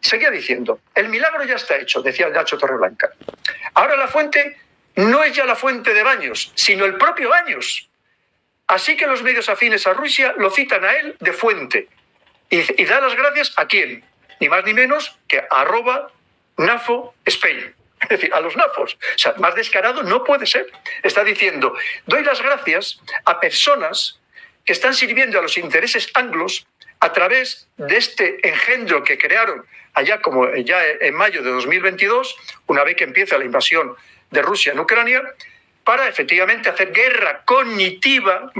Seguía diciendo, el milagro ya está hecho, decía Nacho Torreblanca. Ahora la fuente no es ya la fuente de Baños, sino el propio Baños. Así que los medios afines a Rusia lo citan a él de fuente. Y da las gracias a quién, ni más ni menos que a @NAFO-Spain. Es decir, a los nafos. O sea, más descarado no puede ser. Está diciendo, doy las gracias a personas que están sirviendo a los intereses anglos a través de este engendro que crearon allá como ya en mayo de 2022, una vez que empieza la invasión de Rusia en Ucrania, para efectivamente hacer guerra cognitiva,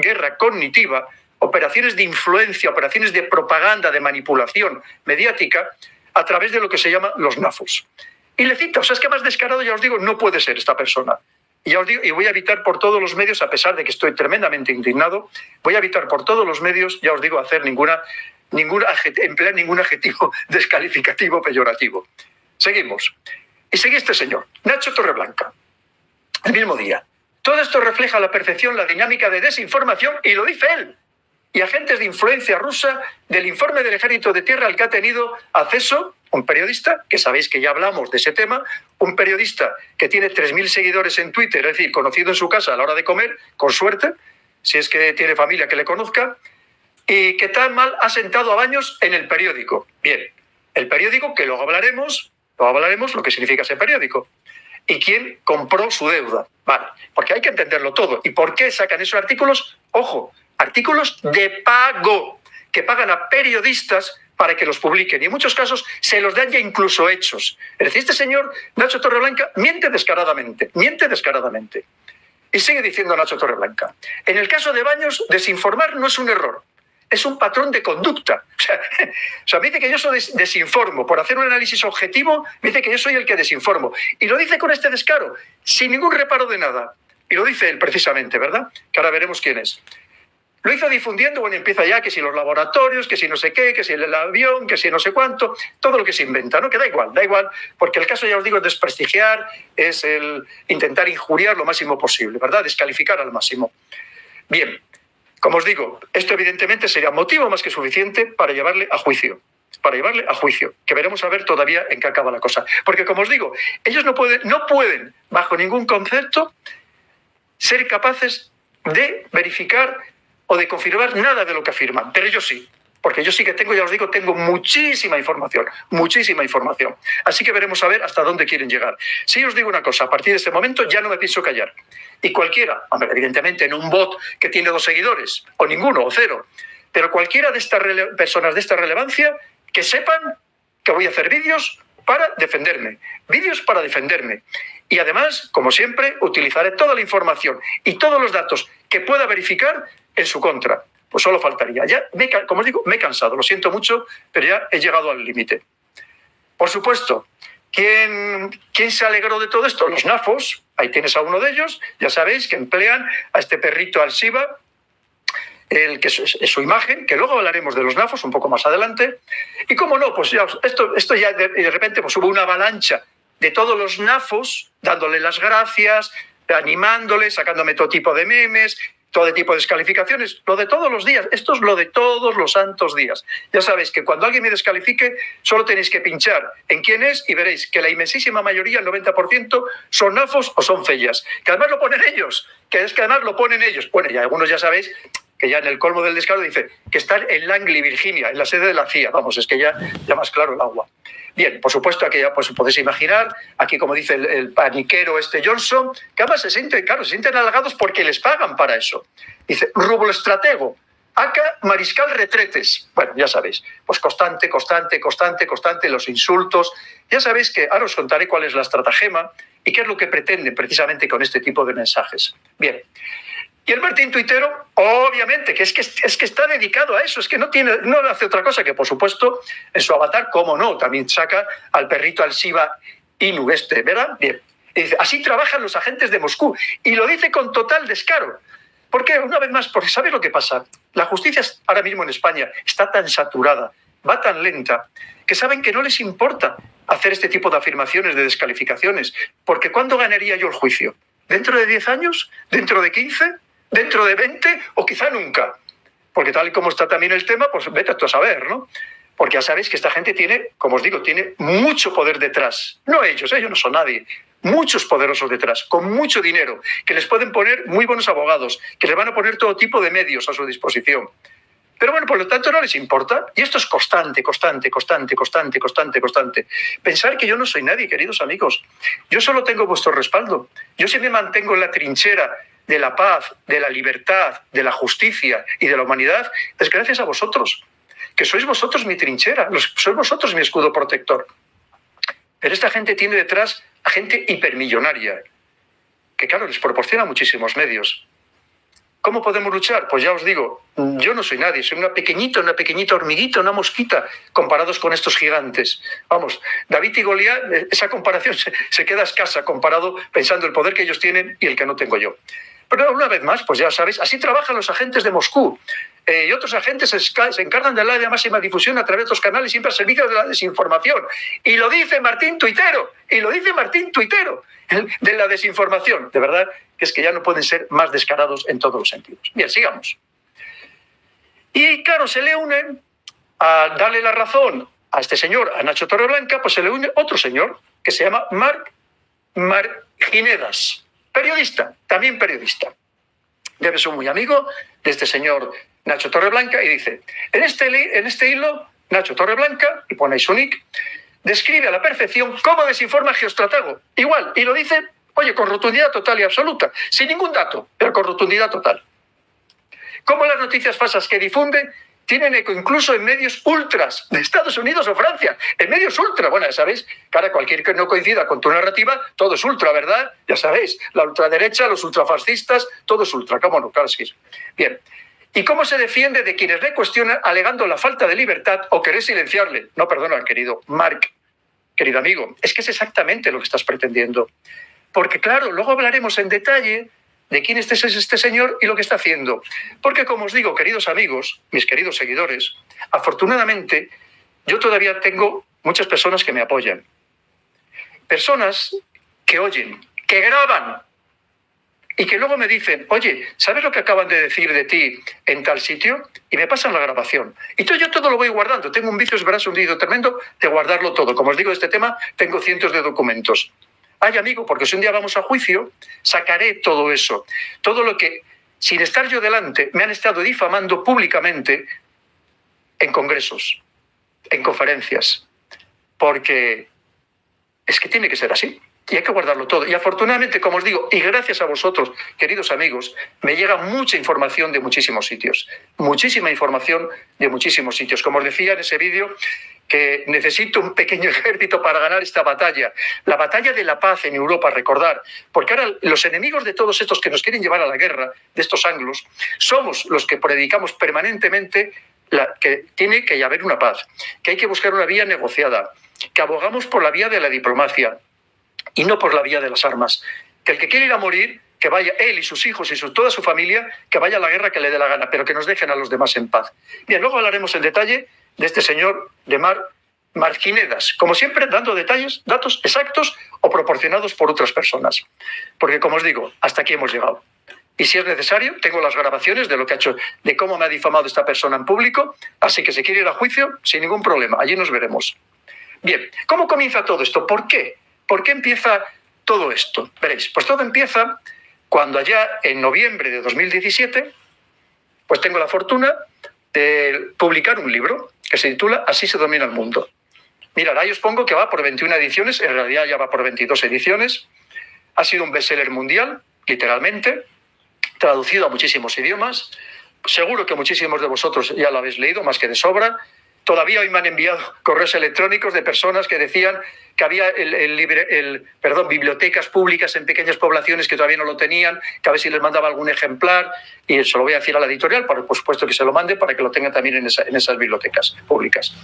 operaciones de influencia, operaciones de propaganda, de manipulación mediática, a través de lo que se llama los nafos. Y le cito, o sea, es que más descarado, ya os digo, no puede ser esta persona. Y ya os digo, y voy a evitar por todos los medios, a pesar de que estoy tremendamente indignado, voy a evitar por todos los medios, ya os digo, hacer emplear ningún adjetivo descalificativo, peyorativo. Seguimos. Y sigue este señor, Nacho Torreblanca, el mismo día. Todo esto refleja a la perfección la dinámica de desinformación, y lo dice él, y agentes de influencia rusa del informe del Ejército de Tierra al que ha tenido acceso un periodista, que sabéis que ya hablamos de ese tema, un periodista que tiene 3.000 seguidores en Twitter, es decir, conocido en su casa a la hora de comer, con suerte, si es que tiene familia que le conozca, y que tan mal ha sentado a Baños en el periódico. Bien, el periódico, que luego hablaremos lo que significa ese periódico. ¿Y quién compró su deuda? Vale, porque hay que entenderlo todo. ¿Y por qué sacan esos artículos? Ojo, artículos de pago, que pagan a periodistas para que los publiquen. Y en muchos casos se los dan ya incluso hechos. Es decir, este señor, Nacho Torreblanca, miente descaradamente. Y sigue diciendo Nacho Torreblanca, en el caso de Baños, desinformar no es un error, es un patrón de conducta. O sea, me dice que yo soy desinformo. Por hacer un análisis objetivo, me dice que yo soy el que desinformo. Y lo dice con este descaro, sin ningún reparo de nada. Y lo dice él precisamente, ¿verdad? Que ahora veremos quién es. Lo hizo difundiendo, bueno, empieza ya que si los laboratorios, que si no sé qué, que si el avión, que si no sé cuánto, todo lo que se inventa, ¿no? Que da igual, porque el caso, ya os digo, es desprestigiar, es el intentar injuriar lo máximo posible, ¿verdad? Descalificar al máximo. Bien, como os digo, esto evidentemente sería motivo más que suficiente para llevarle a juicio, que veremos a ver todavía en qué acaba la cosa. Porque, como os digo, ellos no pueden, bajo ningún concepto, ser capaces de verificar o de confirmar nada de lo que afirman, pero yo sí, porque yo sí que tengo, ya os digo, tengo muchísima información. Así que veremos a ver hasta dónde quieren llegar. Si os digo una cosa, a partir de este momento ya no me pienso callar. Y cualquiera, evidentemente en un bot que tiene 2 seguidores, o ninguno, o 0, pero cualquiera de estas personas de esta relevancia, que sepan que voy a hacer vídeos para defenderme. Y además, como siempre, utilizaré toda la información y todos los datos que pueda verificar en su contra. Pues solo faltaría. Ya, como os digo, me he cansado, lo siento mucho, pero ya he llegado al límite. Por supuesto, ¿quién se alegró de todo esto? Los nafos, ahí tienes a uno de ellos, ya sabéis que emplean a este perrito Al-Shiba, que es su imagen, que luego hablaremos de los nafos un poco más adelante. Y cómo no, pues ya, esto ya de repente pues hubo una avalancha de todos los nafos, dándole las gracias, animándole, sacándome todo tipo de memes, todo tipo de descalificaciones, lo de todos los días. Esto es lo de todos los santos días. Ya sabéis que cuando alguien me descalifique, solo tenéis que pinchar en quién es y veréis que la inmensísima mayoría, el 90%, son nafos o son fellas. Que además lo ponen ellos, Bueno, y algunos ya sabéis que ya en el colmo del descaro dice que están en Langley, Virginia, en la sede de la CIA. Vamos, es que ya más claro el agua. Bien, por supuesto, aquí ya pues, podéis imaginar, aquí como dice el paniquero Johnson, que además se sienten halagados porque les pagan para eso. Dice, rublo-estratego, acá mariscal retretes. Bueno, ya sabéis, pues constante, los insultos. Ya sabéis que ahora os contaré cuál es la estratagema y qué es lo que pretenden precisamente con este tipo de mensajes. Bien. Y el Martín tuitero, obviamente, que es que está dedicado a eso, es que no hace otra cosa que, por supuesto, en su avatar, cómo no, también saca al perrito Al-Shiba Inu ¿verdad? Bien. Y dice, así trabajan los agentes de Moscú. Y lo dice con total descaro. ¿Por qué? Una vez más, porque ¿sabes lo que pasa? La justicia ahora mismo en España está tan saturada, va tan lenta, que saben que no les importa hacer este tipo de afirmaciones, de descalificaciones. Porque ¿cuándo ganaría yo el juicio? ¿Dentro de 10 años? ¿Dentro de 15? ¿Dentro de 20? ¿O quizá nunca? Porque tal y como está también el tema, pues vete tú a saber, ¿no? Porque ya sabéis que esta gente tiene, como os digo, tiene mucho poder detrás. No ellos no son nadie. Muchos poderosos detrás, con mucho dinero, que les pueden poner muy buenos abogados, que les van a poner todo tipo de medios a su disposición. Pero bueno, por lo tanto no les importa. Y esto es constante. Pensar que yo no soy nadie, queridos amigos. Yo solo tengo vuestro respaldo. Yo sí me mantengo en la trinchera de la paz, de la libertad, de la justicia y de la humanidad, es gracias a vosotros, que sois vosotros mi trinchera, sois vosotros mi escudo protector. Pero esta gente tiene detrás a gente hipermillonaria, que claro, les proporciona muchísimos medios. ¿Cómo podemos luchar? Pues ya os digo, yo no soy nadie, soy una pequeñita hormiguita, una mosquita, comparados con estos gigantes. Vamos, David y Goliat, esa comparación se queda escasa comparado pensando el poder que ellos tienen y el que no tengo yo. Pero una vez más, pues ya sabéis, así trabajan los agentes de Moscú. Y otros agentes se encargan del área de máxima difusión a través de otros canales, siempre al servicio de la desinformación. Y lo dice Martín Tuitero, de la desinformación. De verdad que es que ya no pueden ser más descarados en todos los sentidos. Bien, sigamos. Y claro, se le unen a darle la razón a este señor, a Nacho Torreblanca, pues se le une otro señor que se llama Marginedas, periodista, también periodista. Debe ser muy amigo de este señor Nacho Torreblanca y dice, en este hilo, Nacho Torreblanca, y pone ahí su nick, describe a la perfección cómo desinforma Geostratago. Igual, y lo dice, oye, con rotundidad total y absoluta, sin ningún dato, pero con rotundidad total. Cómo las noticias falsas que difunde tienen eco incluso en medios ultras de Estados Unidos o Francia. En medios ultra, bueno, ya sabéis, que ahora cualquier que no coincida con tu narrativa, todo es ultra, ¿verdad? Ya sabéis, la ultraderecha, los ultrafascistas, todo es ultra. ¿Cómo no? Claro, sí. Bien. ¿Y cómo se defiende de quienes le cuestionan alegando la falta de libertad o querer silenciarle? No, perdona, querido Marc, querido amigo, es que es exactamente lo que estás pretendiendo. Porque claro, luego hablaremos en detalle de quién es este señor y lo que está haciendo. Porque como os digo, queridos amigos, mis queridos seguidores, afortunadamente yo todavía tengo muchas personas que me apoyan. Personas que oyen, que graban y que luego me dicen, oye, ¿sabes lo que acaban de decir de ti en tal sitio? Y me pasan la grabación. Y entonces yo todo lo voy guardando. Tengo un vicio, es verdad, un vídeo tremendo de guardarlo todo. Como os digo, de este tema tengo cientos de documentos. Ay, amigo, porque si un día vamos a juicio, sacaré todo eso. Todo lo que, sin estar yo delante, me han estado difamando públicamente en congresos, en conferencias. Porque es que tiene que ser así. Y hay que guardarlo todo. Y afortunadamente, como os digo, y gracias a vosotros, queridos amigos, me llega mucha información de muchísimos sitios. Muchísima información de muchísimos sitios. Como os decía en ese vídeo, que necesito un pequeño ejército para ganar esta batalla. La batalla de la paz en Europa, recordar. Porque ahora los enemigos de todos estos que nos quieren llevar a la guerra, de estos anglos, somos los que predicamos permanentemente que tiene que haber una paz, que hay que buscar una vía negociada, que abogamos por la vía de la diplomacia y no por la vía de las armas. Que el que quiere ir a morir, que vaya él y sus hijos y toda su familia, que vaya a la guerra que le dé la gana, pero que nos dejen a los demás en paz. Bien, luego hablaremos en detalle de este señor de Marginedas, como siempre dando detalles, datos exactos o proporcionados por otras personas. Porque, como os digo, hasta aquí hemos llegado. Y si es necesario, tengo las grabaciones de lo que ha hecho, de cómo me ha difamado esta persona en público, así que si quiere ir a juicio, sin ningún problema, allí nos veremos. Bien, ¿cómo comienza todo esto? ¿Por qué? ¿Por qué empieza todo esto? Veréis, pues todo empieza cuando allá en noviembre de 2017, pues tengo la fortuna de publicar un libro que se titula Así se domina el mundo. Mirad, ahí os pongo que va por 21 ediciones, en realidad ya va por 22 ediciones. Ha sido un bestseller mundial, literalmente, traducido a muchísimos idiomas. Seguro que muchísimos de vosotros ya lo habéis leído, más que de sobra. Todavía hoy me han enviado correos electrónicos de personas que decían que había bibliotecas públicas en pequeñas poblaciones que todavía no lo tenían, que a ver si les mandaba algún ejemplar, y se lo voy a decir a la editorial, por supuesto que se lo mande para que lo tenga también en esas bibliotecas públicas.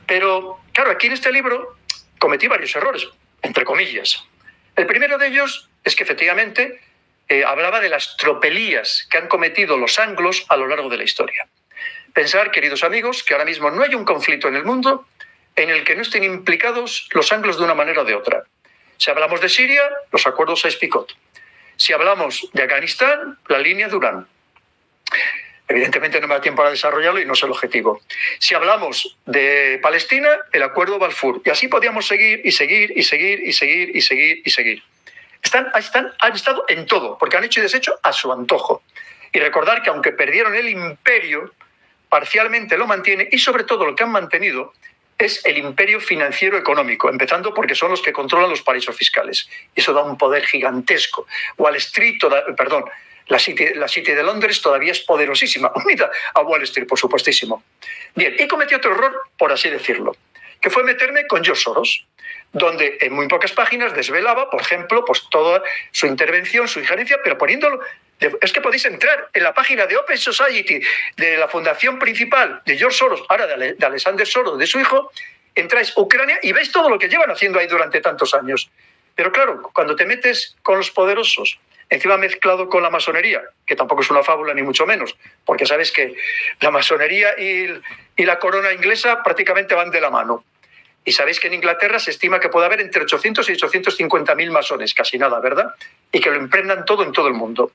Pero, claro, aquí en este libro cometí varios errores, entre comillas. El primero de ellos es que efectivamente hablaba de las tropelías que han cometido los anglos a lo largo de la historia. Pensar, queridos amigos, que ahora mismo no hay un conflicto en el mundo en el que no estén implicados los anglos de una manera o de otra. Si hablamos de Siria, los acuerdos Sykes-Picot. Si hablamos de Afganistán, la línea Durán. Evidentemente no me da tiempo para desarrollarlo y no es el objetivo. Si hablamos de Palestina, el acuerdo Balfour. Y así podíamos seguir y seguir y seguir y seguir y seguir y seguir. Han estado en todo, porque han hecho y deshecho a su antojo. Y recordar que aunque perdieron el imperio, parcialmente lo mantiene, y sobre todo lo que han mantenido es el imperio financiero económico, empezando porque son los que controlan los paraísos fiscales. Eso da un poder gigantesco. Wall Street, la City de Londres todavía es poderosísima, unida a Wall Street, por supuestísimo. Bien, y cometí otro error, por así decirlo, que fue meterme con George Soros, donde en muy pocas páginas desvelaba, por ejemplo, pues toda su intervención, su injerencia, pero poniéndolo... Es que podéis entrar en la página de Open Society, de la fundación principal de George Soros, ahora de Alexander Soros, de su hijo, entráis Ucrania y veis todo lo que llevan haciendo ahí durante tantos años. Pero claro, cuando te metes con los poderosos, encima mezclado con la masonería, que tampoco es una fábula ni mucho menos, porque sabes que la masonería y la corona inglesa prácticamente van de la mano. Y sabéis que en Inglaterra se estima que puede haber entre 800 y 850.000 masones, casi nada, ¿verdad? Y que lo impregnan todo en todo el mundo.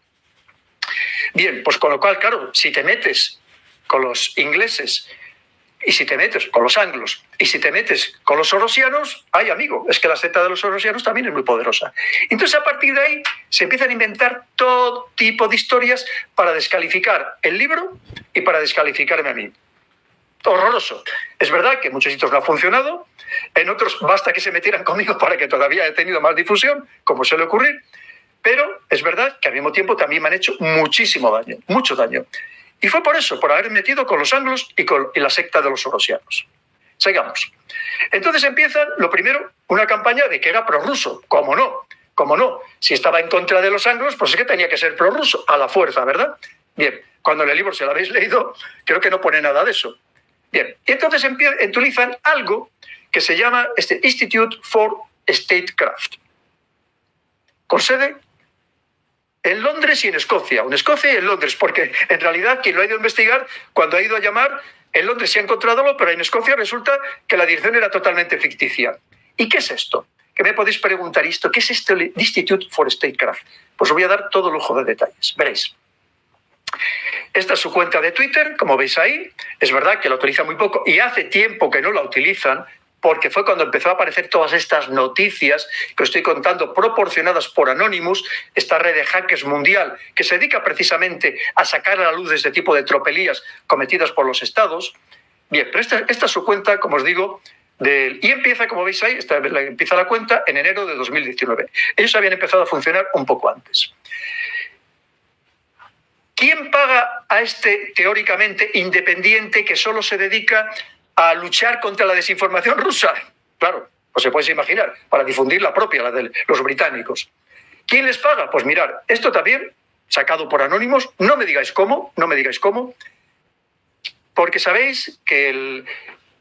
Bien, pues con lo cual, claro, si te metes con los ingleses y si te metes con los anglos y si te metes con los sorosianos, ay amigo, es que la secta de los sorosianos también es muy poderosa. Entonces a partir de ahí se empiezan a inventar todo tipo de historias para descalificar el libro y para descalificarme a mí. Horroroso. Es verdad que en muchos sitios no ha funcionado, en otros basta que se metieran conmigo para que todavía haya tenido más difusión, como suele ocurrir, pero es verdad que al mismo tiempo también me han hecho muchísimo daño, mucho daño. Y fue por eso, por haber metido con los anglos y la secta de los sorosianos. Sigamos. Entonces empiezan, lo primero, una campaña de que era prorruso. ¿Cómo no? ¿Cómo no? Si estaba en contra de los anglos, pues es que tenía que ser prorruso, a la fuerza, ¿verdad? Bien, cuando en el libro, si lo habéis leído, creo que no pone nada de eso. Bien, y entonces utilizan algo que se llama Institute for Statecraft, con sede en Londres y en Escocia, o en Escocia y en Londres, porque en realidad quien lo ha ido a investigar, cuando ha ido a llamar, en Londres se ha encontrado algo, pero en Escocia resulta que la dirección era totalmente ficticia. ¿Y qué es esto? Que me podéis preguntar esto, ¿qué es esto el Institute for Statecraft? Pues os voy a dar todo lujo de detalles, veréis. Esta es su cuenta de Twitter, como veis ahí, es verdad que la utiliza muy poco y hace tiempo que no la utilizan, porque fue cuando empezó a aparecer todas estas noticias que os estoy contando, proporcionadas por Anonymous, esta red de hackers mundial que se dedica precisamente a sacar a la luz este tipo de tropelías cometidas por los estados. Bien, pero esta es su cuenta, como os digo, y empieza, como veis ahí, empieza la cuenta en enero de 2019. Ellos habían empezado a funcionar un poco antes. ¿Quién paga a este teóricamente independiente que solo se dedica a luchar contra la desinformación rusa? Claro, pues se puede imaginar, para difundir la propia, la de los británicos. ¿Quién les paga? Pues mirar, esto también, sacado por Anónimos, no me digáis cómo, porque sabéis que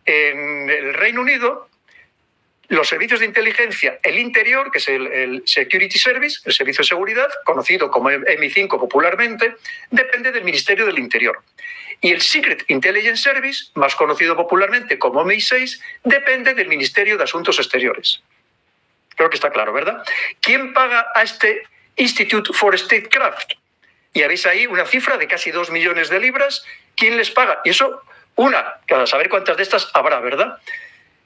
en el Reino Unido los servicios de inteligencia, el Interior, que es el Security Service, el servicio de seguridad, conocido como MI5 popularmente, depende del Ministerio del Interior. Y el Secret Intelligence Service, más conocido popularmente como MI6, depende del Ministerio de Asuntos Exteriores. Creo que está claro, ¿verdad? ¿Quién paga a este Institute for Statecraft? Y habéis ahí una cifra de casi 2 millones de libras. ¿Quién les paga? Y eso, que a saber cuántas de estas habrá, ¿verdad?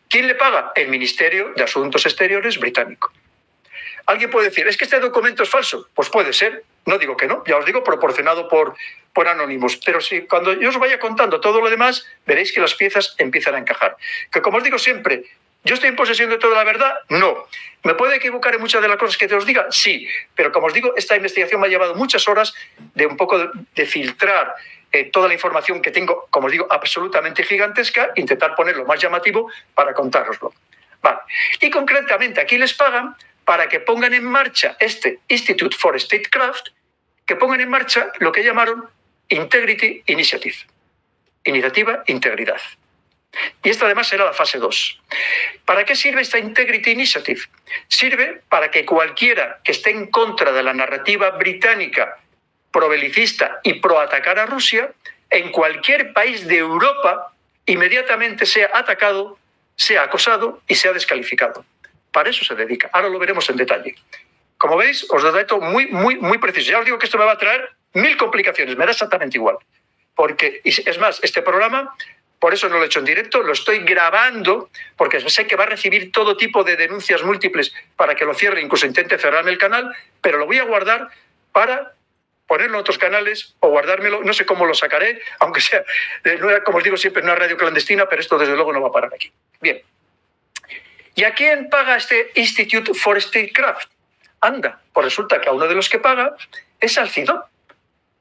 ¿Quién le paga? El Ministerio de Asuntos Exteriores británico. Alguien puede decir, ¿es que este documento es falso? Pues puede ser, no digo que no, ya os digo, proporcionado por Anonymous. Pero si cuando yo os vaya contando todo lo demás, veréis que las piezas empiezan a encajar. Que como os digo siempre, ¿yo estoy en posesión de toda la verdad? No. ¿Me puedo equivocar en muchas de las cosas que te os diga? Sí. Pero como os digo, esta investigación me ha llevado muchas horas de un poco de filtrar toda la información que tengo, como os digo, absolutamente gigantesca, intentar ponerlo más llamativo para contároslo. Vale. Y concretamente aquí les pagan para que pongan en marcha este Institute for Statecraft, que pongan en marcha lo que llamaron Integrity Initiative, Iniciativa Integridad. Y esta además era la fase 2. ¿Para qué sirve esta Integrity Initiative? Sirve para que cualquiera que esté en contra de la narrativa británica probelicista y proatacar a Rusia, en cualquier país de Europa, inmediatamente sea atacado, sea acosado y sea descalificado. Para eso se dedica. Ahora lo veremos en detalle. Como veis, os doy datos muy precisos. Ya os digo que esto me va a traer 1000 complicaciones, me da exactamente igual. porque, es más, este programa, por eso no lo he hecho en directo, lo estoy grabando, porque sé que va a recibir todo tipo de denuncias múltiples para que lo cierre, incluso intente cerrarme el canal, pero lo voy a guardar para ponerlo en otros canales o guardármelo, no sé cómo lo sacaré, aunque sea, como os digo siempre, no es radio clandestina, pero esto desde luego no va a parar aquí. Bien. ¿Y a quién paga este Institute for Statecraft? Anda, pues resulta que a uno de los que paga es al CIDOB,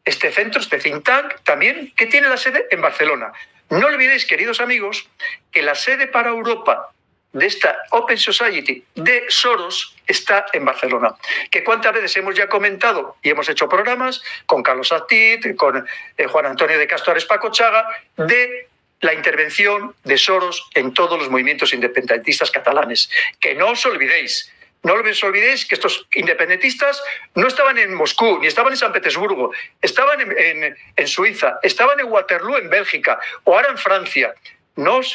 este centro, este think tank también, que tiene la sede en Barcelona. No olvidéis, queridos amigos, que la sede para Europa de esta Open Society de Soros está en Barcelona. Que cuántas veces hemos ya comentado y hemos hecho programas con Carlos Atit, con Juan Antonio de Castro Arespacochaga, de la intervención de Soros en todos los movimientos independentistas catalanes. Que no os olvidéis. No os olvidéis que estos independentistas no estaban en Moscú, ni estaban en San Petersburgo, estaban en Suiza, estaban en Waterloo, en Bélgica, o ahora en Francia.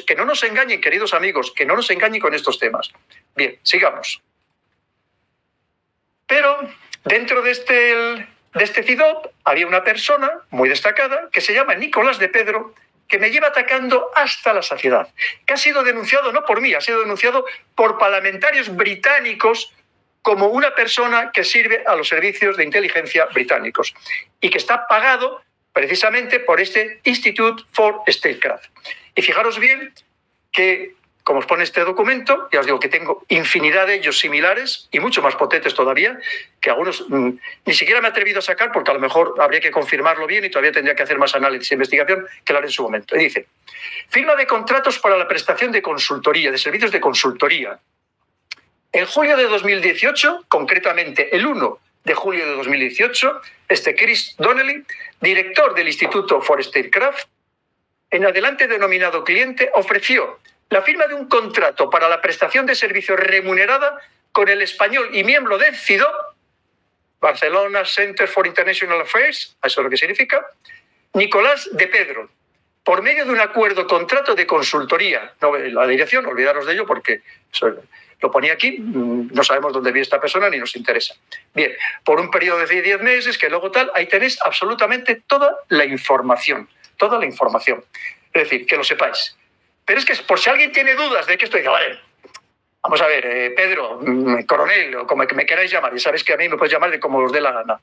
Que no nos engañen, queridos amigos, que no nos engañen con estos temas. Bien, sigamos. Pero dentro de este CIDOB había una persona muy destacada que se llama Nicolás de Pedro, que me lleva atacando hasta la saciedad, que ha sido denunciado no por mí, ha sido denunciado por parlamentarios británicos como una persona que sirve a los servicios de inteligencia británicos y que está pagado precisamente por este Institute for Statecraft. Y fijaros bien que, como os pone este documento, ya os digo que tengo infinidad de ellos similares y mucho más potentes todavía, que algunos ni siquiera me he atrevido a sacar porque a lo mejor habría que confirmarlo bien y todavía tendría que hacer más análisis e investigación que lo haré en su momento. Y dice, firma de contratos para la prestación de consultoría, de servicios de consultoría. En julio de 2018, concretamente el 1 de julio de 2018, Chris Donnelly, director del Instituto for Statecraft, en adelante denominado cliente, ofreció la firma de un contrato para la prestación de servicios remunerada con el español y miembro del CIDOB, Barcelona Center for International Affairs, eso es lo que significa, Nicolás de Pedro, por medio de un acuerdo contrato de consultoría. No, la dirección, olvidaros de ello porque eso lo ponía aquí, no sabemos dónde vive esta persona ni nos interesa. Bien, por un periodo de 10 meses, que luego tal, ahí tenéis absolutamente toda la información. Toda la información. Es decir, que lo sepáis. Pero es que por si alguien tiene dudas de que esto, dice, vale, vamos a ver, Pedro, coronel, o como que me queráis llamar, ya sabéis que a mí me podéis llamar de como os dé la gana.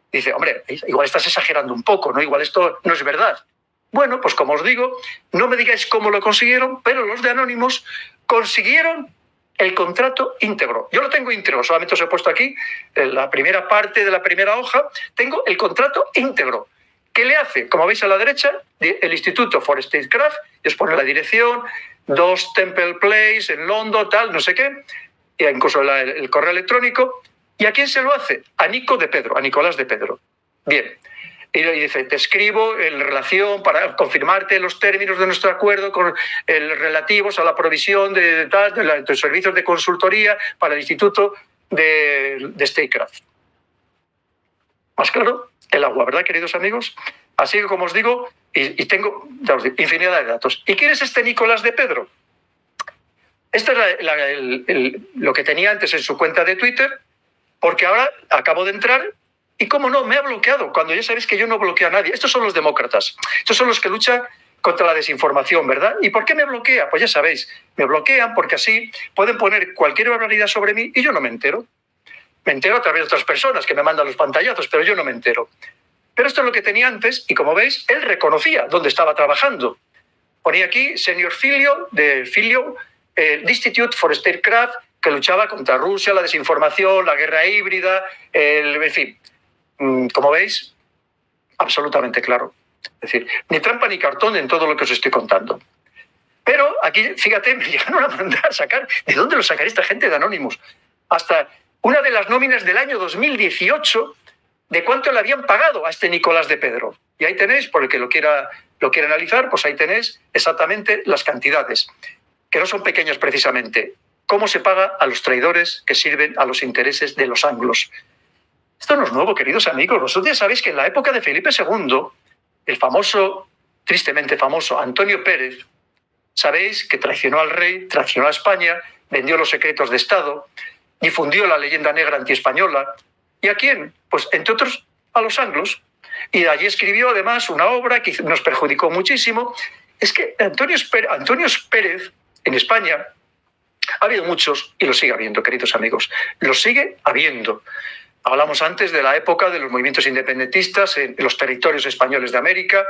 Dice, hombre, igual estás exagerando un poco, ¿no? Igual esto no es verdad. Bueno, pues como os digo, no me digáis cómo lo consiguieron, pero los de Anónimos consiguieron el contrato íntegro. Yo lo tengo íntegro, solamente os he puesto aquí, en la primera parte de la primera hoja, tengo el contrato íntegro. ¿Qué le hace? Como veis a la derecha, el Instituto for Statecraft, y os pone la dirección, 2 Temple Place, en London, tal, no sé qué, e incluso el correo electrónico. ¿Y a quién se lo hace? A Nico de Pedro, a Nicolás de Pedro. Bien. Y dice, te escribo en relación para confirmarte los términos de nuestro acuerdo con relativos a la provisión de servicios de consultoría para el Instituto de Statecraft. ¿Más claro? El agua, ¿verdad, queridos amigos? Así que, como os digo, y tengo ya os digo, infinidad de datos. ¿Y quién es este Nicolás de Pedro? Esto es lo que tenía antes en su cuenta de Twitter, porque ahora acabo de entrar y, cómo no, me ha bloqueado, cuando ya sabéis que yo no bloqueo a nadie. Estos son los demócratas, estos son los que luchan contra la desinformación, ¿verdad? ¿Y por qué me bloquea? Pues ya sabéis, me bloquean porque así pueden poner cualquier barbaridad sobre mí y yo no me entero. Me entero a través de otras personas que me mandan los pantallazos, pero yo no me entero. Pero esto es lo que tenía antes y, como veis, él reconocía dónde estaba trabajando. Ponía aquí Senior Filio de Institute for Statecraft, que luchaba contra Rusia, la desinformación, la guerra híbrida, en fin. Como veis, absolutamente claro. Es decir, ni trampa ni cartón en todo lo que os estoy contando. Pero aquí, fíjate, me llegaron a mandar a sacar, ¿de dónde lo sacaré esta gente de Anonymous? Hasta una de las nóminas del año 2018, de cuánto le habían pagado a este Nicolás de Pedro. Y ahí tenéis, por el que lo quiera analizar, pues ahí tenéis exactamente las cantidades, que no son pequeñas precisamente. Cómo se paga a los traidores que sirven a los intereses de los anglos. Esto no es nuevo, queridos amigos. Vosotros ya sabéis que en la época de Felipe II, el famoso, tristemente famoso, Antonio Pérez, sabéis que traicionó al rey, traicionó a España, vendió los secretos de Estado, difundió la leyenda negra antiespañola. ¿Y a quién? Pues, entre otros, a los anglos. Y de allí escribió además una obra que nos perjudicó muchísimo. Es que Antonio Pérez, en España, ha habido muchos y lo sigue habiendo, queridos amigos. Lo sigue habiendo. Hablamos antes de la época de los movimientos independentistas en los territorios españoles de América,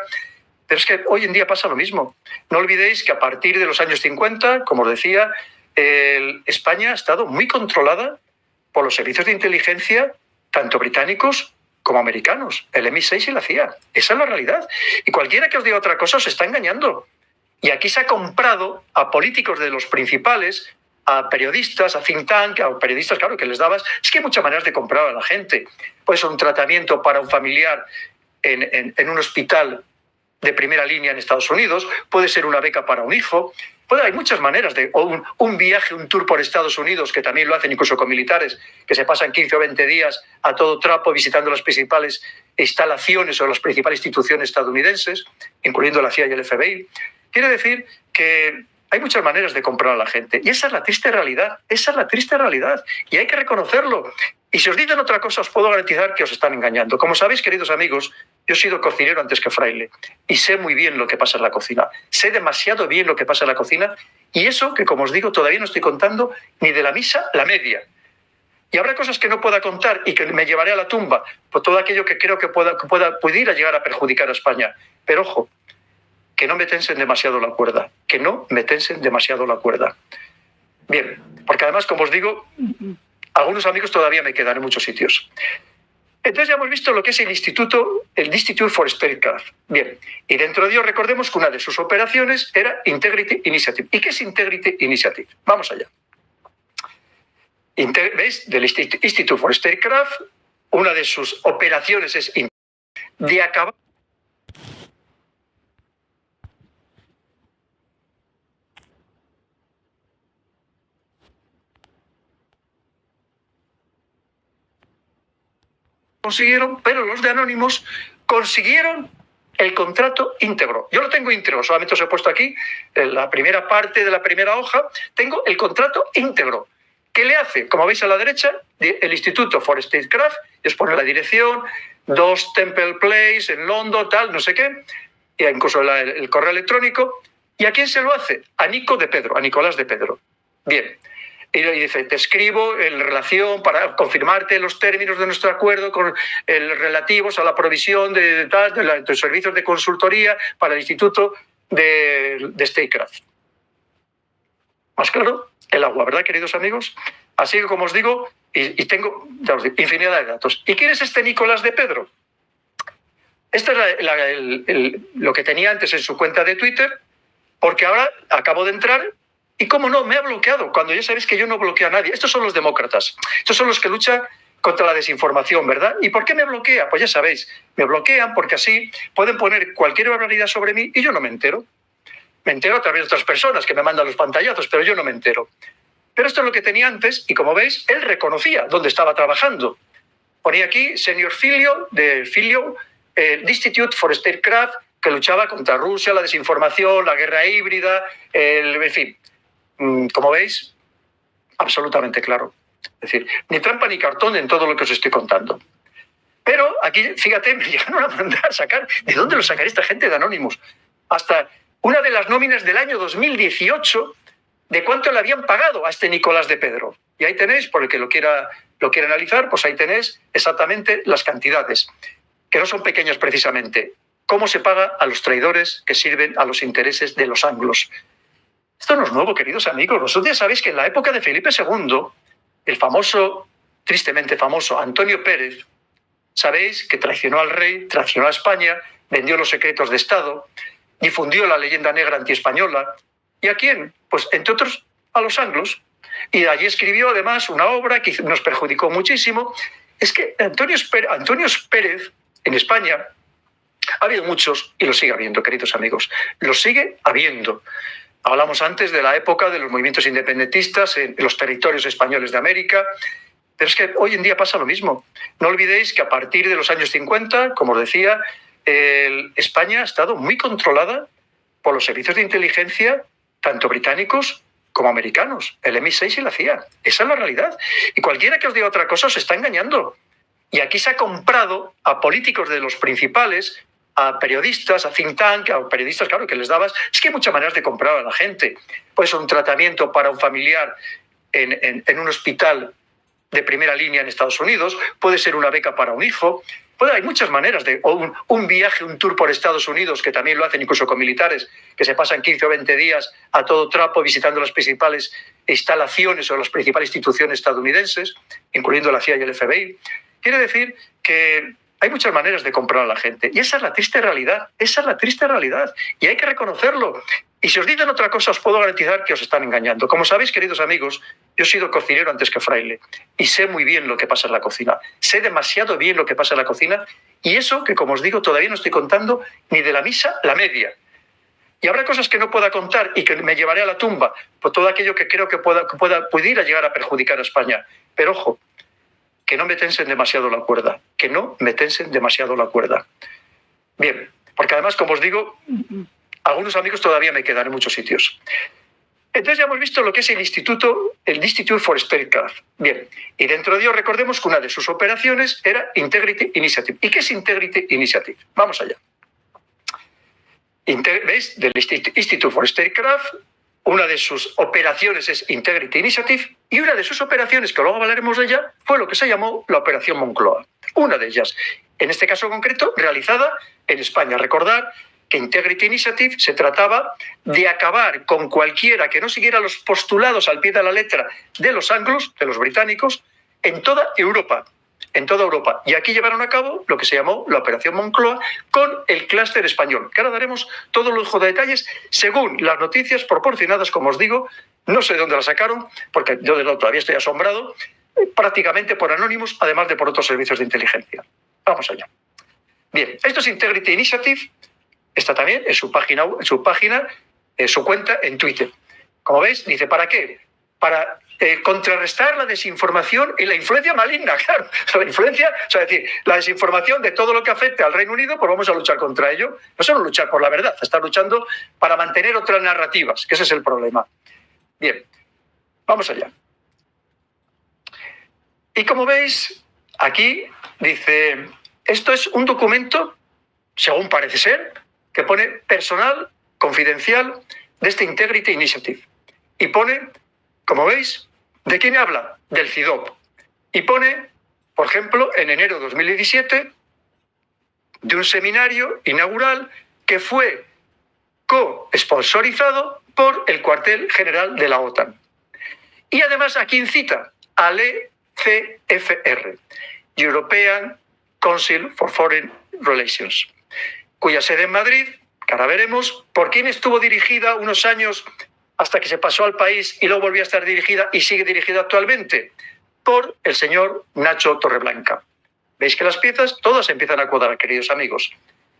pero es que hoy en día pasa lo mismo. No olvidéis que a partir de los años 50, como os decía, España ha estado muy controlada por los servicios de inteligencia, tanto británicos como americanos, el MI6 y la CIA. Esa es la realidad. Y cualquiera que os diga otra cosa os está engañando. Y aquí se ha comprado a políticos de los principales, a periodistas, a think tank, a periodistas, claro, que les dabas. Es que hay muchas maneras de comprar a la gente. Puede ser un tratamiento para un familiar en un hospital de primera línea en Estados Unidos, puede ser una beca para un hijo, hay muchas maneras o un viaje, un tour por Estados Unidos, que también lo hacen incluso con militares, que se pasan 15 o 20 días a todo trapo visitando las principales instalaciones o las principales instituciones estadounidenses, incluyendo la CIA y el FBI. Quiere decir que hay muchas maneras de comprar a la gente. Y esa es la triste realidad. Esa es la triste realidad. Y hay que reconocerlo. Y si os dicen otra cosa, os puedo garantizar que os están engañando. Como sabéis, queridos amigos, yo he sido cocinero antes que fraile. Y sé muy bien lo que pasa en la cocina. Sé demasiado bien lo que pasa en la cocina. Y eso que, como os digo, todavía no estoy contando ni de la misa la media. Y habrá cosas que no pueda contar y que me llevaré a la tumba por todo aquello que creo que pudiera llegar a perjudicar a España. Pero ojo, que no me tensen demasiado la cuerda, que no me tensen demasiado la cuerda. Bien, porque además, como os digo, algunos amigos todavía me quedan en muchos sitios. Entonces ya hemos visto lo que es el Institute for Statecraft. Bien, y dentro de ello recordemos que una de sus operaciones era Integrity Initiative. ¿Y qué es Integrity Initiative? Vamos allá. ¿Veis? Del Institute for Statecraft, una de sus operaciones es de acabar consiguieron, pero los de Anonymous consiguieron el contrato íntegro. Yo lo tengo íntegro, solamente os he puesto aquí en la primera parte de la primera hoja, tengo el contrato íntegro. ¿Qué le hace? Como veis a la derecha, el Instituto for Statecraft, y os pone la dirección, 2 Temple Place en London, tal, no sé qué, e incluso el correo electrónico. ¿Y a quién se lo hace? A Nicolás de Pedro. Bien. Y dice, te escribo en relación para confirmarte los términos de nuestro acuerdo relativos a la provisión de servicios de consultoría para el Instituto de Statecraft. ¿Más claro? El agua, ¿verdad, queridos amigos? Así que, como os digo, y tengo infinidad de datos. ¿Y quién es este Nicolás de Pedro? Esto es lo que tenía antes en su cuenta de Twitter, porque ahora acabo de entrar. Y cómo no, me ha bloqueado, cuando ya sabéis que yo no bloqueo a nadie. Estos son los demócratas, estos son los que luchan contra la desinformación, ¿verdad? ¿Y por qué me bloquea? Pues ya sabéis, me bloquean porque así pueden poner cualquier barbaridad sobre mí y yo no me entero. Me entero a través de otras personas que me mandan los pantallazos, pero yo no me entero. Pero esto es lo que tenía antes y, como veis, él reconocía dónde estaba trabajando. Ponía aquí, Senior Filio, el Institute for Statecraft, que luchaba contra Rusia, la desinformación, la guerra híbrida, en fin. Como veis, absolutamente claro. Es decir, ni trampa ni cartón en todo lo que os estoy contando. Pero aquí, fíjate, me llegaron a mandar a sacar, ¿de dónde lo sacaré esta gente de Anonymous? Hasta una de las nóminas del año 2018, de cuánto le habían pagado a este Nicolás de Pedro. Y ahí tenéis, por el que lo quiera analizar, pues ahí tenéis exactamente las cantidades, que no son pequeñas precisamente. Cómo se paga a los traidores que sirven a los intereses de los anglos. Esto no es nuevo, queridos amigos. Vosotros ya sabéis que en la época de Felipe II, el famoso, tristemente famoso, Antonio Pérez, sabéis que traicionó al rey, traicionó a España, vendió los secretos de Estado, difundió la leyenda negra antiespañola. ¿Y a quién? Pues, entre otros, a los anglos. Y de allí escribió, además, una obra que nos perjudicó muchísimo. Es que Antonio Pérez, en España, ha habido muchos y lo sigue habiendo, queridos amigos. Lo sigue habiendo. Hablamos antes de la época de los movimientos independentistas en los territorios españoles de América, pero es que hoy en día pasa lo mismo. No olvidéis que a partir de los años 50, como os decía, España ha estado muy controlada por los servicios de inteligencia, tanto británicos como americanos, el MI6 y la CIA. Esa es la realidad. Y cualquiera que os diga otra cosa os está engañando. Y aquí se ha comprado a políticos de los principales, a periodistas, a think tank, a periodistas, claro, que les dabas. Es que hay muchas maneras de comprar a la gente. Puede ser un tratamiento para un familiar en un hospital de primera línea en Estados Unidos, puede ser una beca para un hijo, hay muchas maneras o un viaje, un tour por Estados Unidos, que también lo hacen incluso con militares, que se pasan 15 o 20 días a todo trapo visitando las principales instalaciones o las principales instituciones estadounidenses, incluyendo la CIA y el FBI. Quiere decir que hay muchas maneras de comprar a la gente. Y esa es la triste realidad. Esa es la triste realidad. Y hay que reconocerlo. Y si os dicen otra cosa, os puedo garantizar que os están engañando. Como sabéis, queridos amigos, yo he sido cocinero antes que fraile. Y sé muy bien lo que pasa en la cocina. Sé demasiado bien lo que pasa en la cocina. Y eso que, como os digo, todavía no estoy contando ni de la misa la media. Y habrá cosas que no pueda contar y que me llevaré a la tumba por todo aquello que creo que pudiera llegar a perjudicar a España. Pero ojo, que no me tensen demasiado la cuerda, que no me tensen demasiado la cuerda. Bien, porque además, como os digo, algunos amigos todavía me quedan en muchos sitios. Entonces ya hemos visto lo que es el Institute for Statecraft. Bien, y dentro de ello recordemos que una de sus operaciones era Integrity Initiative. ¿Y qué es Integrity Initiative? Vamos allá. ¿Veis? Del Institute for Statecraft, una de sus operaciones es Integrity Initiative y una de sus operaciones, que luego hablaremos de ella, fue lo que se llamó la Operación Moncloa. Una de ellas, en este caso concreto, realizada en España. Recordar que Integrity Initiative se trataba de acabar con cualquiera que no siguiera los postulados al pie de la letra de los anglos, de los británicos, en toda Europa. En toda Europa. Y aquí llevaron a cabo lo que se llamó la Operación Moncloa con el clúster español, que ahora daremos todo lujo de detalles según las noticias proporcionadas, como os digo, no sé de dónde las sacaron, porque yo todavía estoy asombrado, prácticamente por anónimos, además de por otros servicios de inteligencia. Vamos allá. Bien, esto es Integrity Initiative, está también en su cuenta en Twitter. Como veis, dice, ¿para qué? Para contrarrestar la desinformación y la influencia maligna, claro. La influencia, o sea, decir, la desinformación de todo lo que afecte al Reino Unido, pues vamos a luchar contra ello. No solo luchar por la verdad, estar luchando para mantener otras narrativas, que ese es el problema. Bien, vamos allá. Y como veis, aquí dice, esto es un documento, según parece ser, que pone personal confidencial de este Integrity Initiative. Y pone, como veis, ¿de quién habla? Del CIDOB. Y pone, por ejemplo, en enero de 2017, de un seminario inaugural que fue co-sponsorizado por el cuartel general de la OTAN. Y además aquí incita al ECFR, European Council for Foreign Relations, cuya sede en Madrid, que ahora veremos, por quién estuvo dirigida unos años hasta que se pasó al país y luego volvió a estar dirigida y sigue dirigida actualmente, por el señor Nacho Torreblanca. Veis que las piezas todas empiezan a cuadrar, queridos amigos.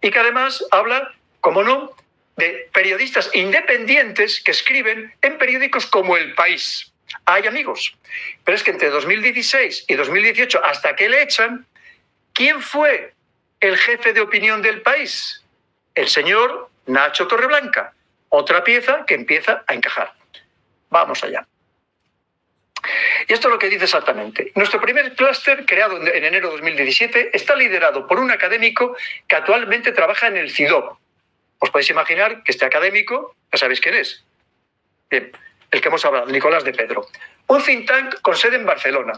Y que además habla, como no, de periodistas independientes que escriben en periódicos como El País. Hay amigos. Pero es que entre 2016 y 2018, hasta que le echan, ¿quién fue el jefe de opinión del País? El señor Nacho Torreblanca. Otra pieza que empieza a encajar. Vamos allá. Y esto es lo que dice exactamente. Nuestro primer clúster, creado en enero de 2017, está liderado por un académico que actualmente trabaja en el CIDOB. Os podéis imaginar que este académico, ya sabéis quién es. Bien, el que hemos hablado, Nicolás de Pedro. Un think tank con sede en Barcelona.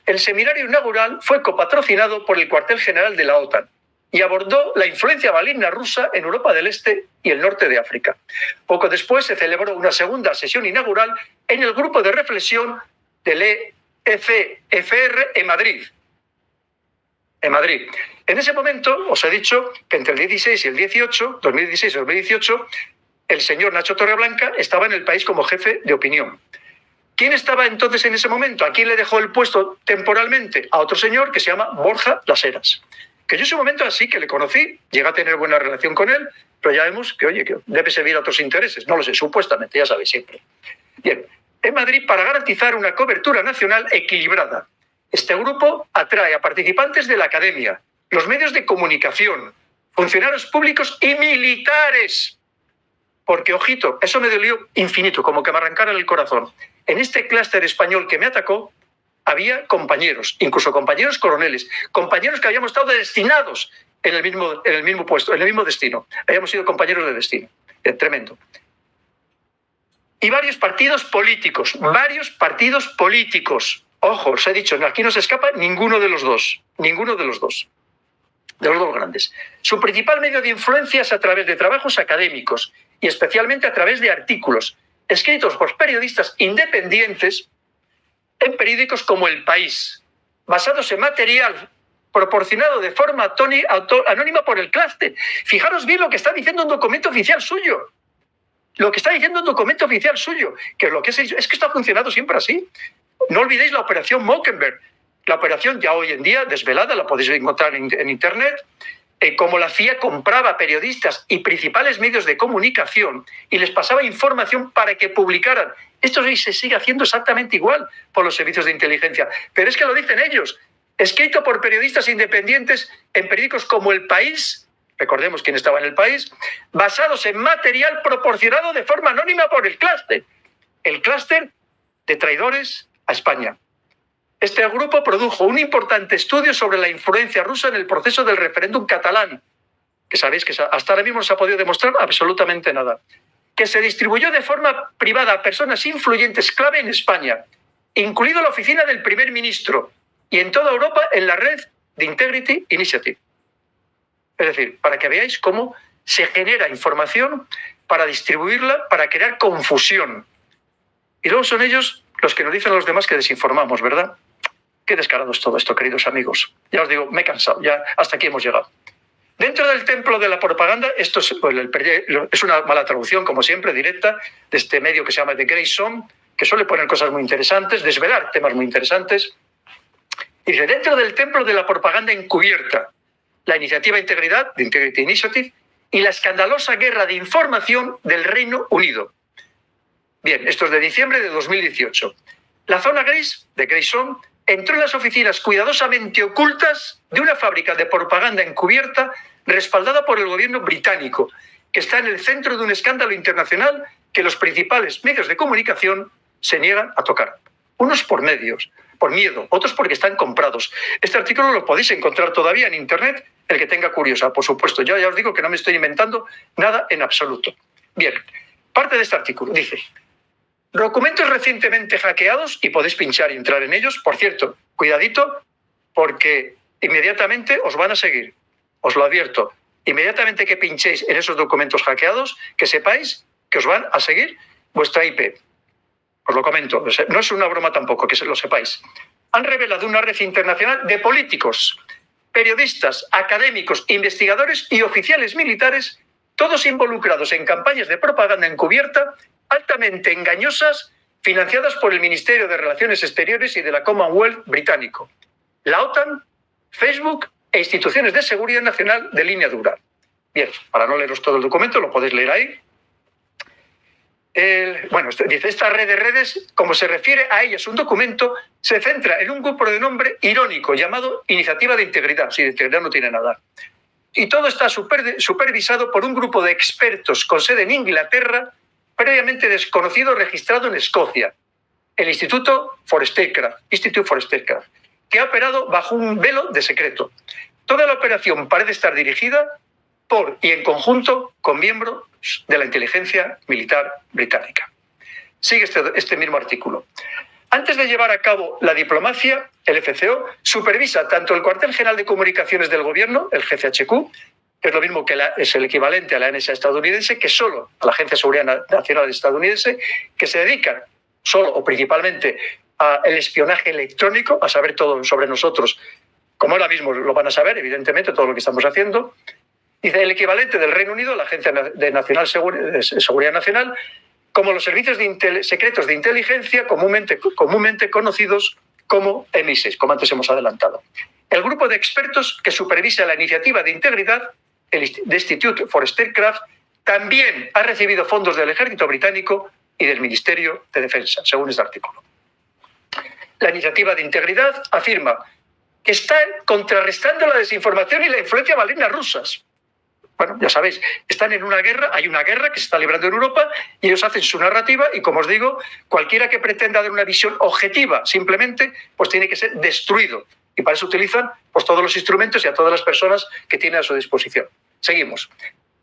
El seminario inaugural fue copatrocinado por el cuartel general de la OTAN y abordó la influencia maligna rusa en Europa del Este y el norte de África. Poco después se celebró una segunda sesión inaugural en el grupo de reflexión del ECFR en Madrid. En ese momento, os he dicho que entre el 16 y el 18, 2016 y 2018, el señor Nacho Torreblanca estaba en El País como jefe de opinión. ¿Quién estaba entonces en ese momento? ¿A quién le dejó el puesto temporalmente? A otro señor que se llama Borja Las Heras. Que yo en ese momento así que le conocí, llegué a tener buena relación con él, pero ya vemos que, oye, que debe servir a otros intereses. No lo sé, supuestamente, ya sabéis, siempre. Bien, en Madrid, para garantizar una cobertura nacional equilibrada. Este grupo atrae a participantes de la academia, los medios de comunicación, funcionarios públicos y militares. Porque, ojito, eso me dolió infinito, como que me arrancara el corazón. En este clúster español que me atacó, había compañeros, incluso compañeros coroneles, compañeros que habíamos estado destinados en el mismo puesto, en el mismo destino. Habíamos sido compañeros de destino. Tremendo. Y varios partidos políticos. Ojo, os he dicho, aquí no se escapa ninguno de los dos grandes. Su principal medio de influencia es a través de trabajos académicos y especialmente a través de artículos escritos por periodistas independientes en periódicos como El País, basados en material proporcionado de forma anónima por el clúster. Fijaros bien lo que está diciendo un documento oficial suyo. Que lo que es que esto ha funcionado siempre así. No olvidéis la operación Mockingbird. La operación ya hoy en día desvelada, la podéis encontrar en Internet, como la CIA compraba periodistas y principales medios de comunicación y les pasaba información para que publicaran. Esto se sigue haciendo exactamente igual por los servicios de inteligencia. Pero es que lo dicen ellos. Escrito por periodistas independientes en periódicos como El País, recordemos quién estaba en El País, basados en material proporcionado de forma anónima por el clúster de traidores a España. Este grupo produjo un importante estudio sobre la influencia rusa en el proceso del referéndum catalán, que sabéis que hasta ahora mismo no se ha podido demostrar absolutamente nada, que se distribuyó de forma privada a personas influyentes clave en España, incluido la oficina del primer ministro, y en toda Europa en la red de Integrity Initiative. Es decir, para que veáis cómo se genera información para distribuirla, para crear confusión. Y luego son ellos los que nos dicen a los demás que desinformamos, ¿verdad? Qué descarado es todo esto, queridos amigos. Ya os digo, me he cansado, ya hasta aquí hemos llegado. Dentro del templo de la propaganda, esto es una mala traducción, como siempre, directa, de este medio que se llama The Grey Zone, que suele poner cosas muy interesantes, desvelar temas muy interesantes. Dice, dentro del templo de la propaganda encubierta, la iniciativa Integridad, de Integrity Initiative, y la escandalosa guerra de información del Reino Unido. Bien, esto es de diciembre de 2018. La zona gris, de Grey Zone, entró en las oficinas cuidadosamente ocultas de una fábrica de propaganda encubierta respaldada por el gobierno británico, que está en el centro de un escándalo internacional que los principales medios de comunicación se niegan a tocar. Unos por miedo, otros porque están comprados. Este artículo lo podéis encontrar todavía en Internet, el que tenga curiosa, por supuesto. Ya os digo que no me estoy inventando nada en absoluto. Bien, parte de este artículo dice: documentos recientemente hackeados, y podéis pinchar y entrar en ellos. Por cierto, cuidadito, porque inmediatamente os van a seguir. Os lo advierto. Inmediatamente que pinchéis en esos documentos hackeados, que sepáis que os van a seguir vuestra IP. Os lo comento. No es una broma tampoco, que lo sepáis. Han revelado una red internacional de políticos, periodistas, académicos, investigadores y oficiales militares, todos involucrados en campañas de propaganda encubierta altamente engañosas, financiadas por el Ministerio de Relaciones Exteriores y de la Commonwealth británico, la OTAN, Facebook e instituciones de seguridad nacional de línea dura. Bien, para no leeros todo el documento, lo podéis leer ahí. Dice, esta red de redes, como se refiere a ellas un documento, se centra en un grupo de nombre irónico llamado Iniciativa de Integridad. Si de integridad no tiene nada. Y todo está supervisado por un grupo de expertos con sede en Inglaterra, previamente desconocido, registrado en Escocia, el Institute for Statecraft, que ha operado bajo un velo de secreto. Toda la operación parece estar dirigida por y en conjunto con miembros de la inteligencia militar británica. Sigue este mismo artículo. Antes de llevar a cabo la diplomacia, el FCO supervisa tanto el Cuartel General de Comunicaciones del Gobierno, el GCHQ, que es lo mismo que es el equivalente a la NSA estadounidense, que solo a la Agencia de Seguridad Nacional estadounidense, que se dedican solo o principalmente al espionaje electrónico, a saber todo sobre nosotros, como ahora mismo lo van a saber, evidentemente, todo lo que estamos haciendo. Dice el equivalente del Reino Unido, la Agencia de Seguridad Nacional, como los servicios secretos de inteligencia comúnmente conocidos como MI6, como antes hemos adelantado. El grupo de expertos que supervisa la iniciativa de integridad, el Institute for Statecraft, también ha recibido fondos del ejército británico y del Ministerio de Defensa, según este artículo. La iniciativa de integridad afirma que está contrarrestando la desinformación y la influencia maligna rusas. bueno, ya sabéis, están en una guerra, hay una guerra que se está librando en Europa y ellos hacen su narrativa y, como os digo, cualquiera que pretenda dar una visión objetiva simplemente, pues tiene que ser destruido. Y para eso utilizan pues todos los instrumentos y a todas las personas que tienen a su disposición. Seguimos.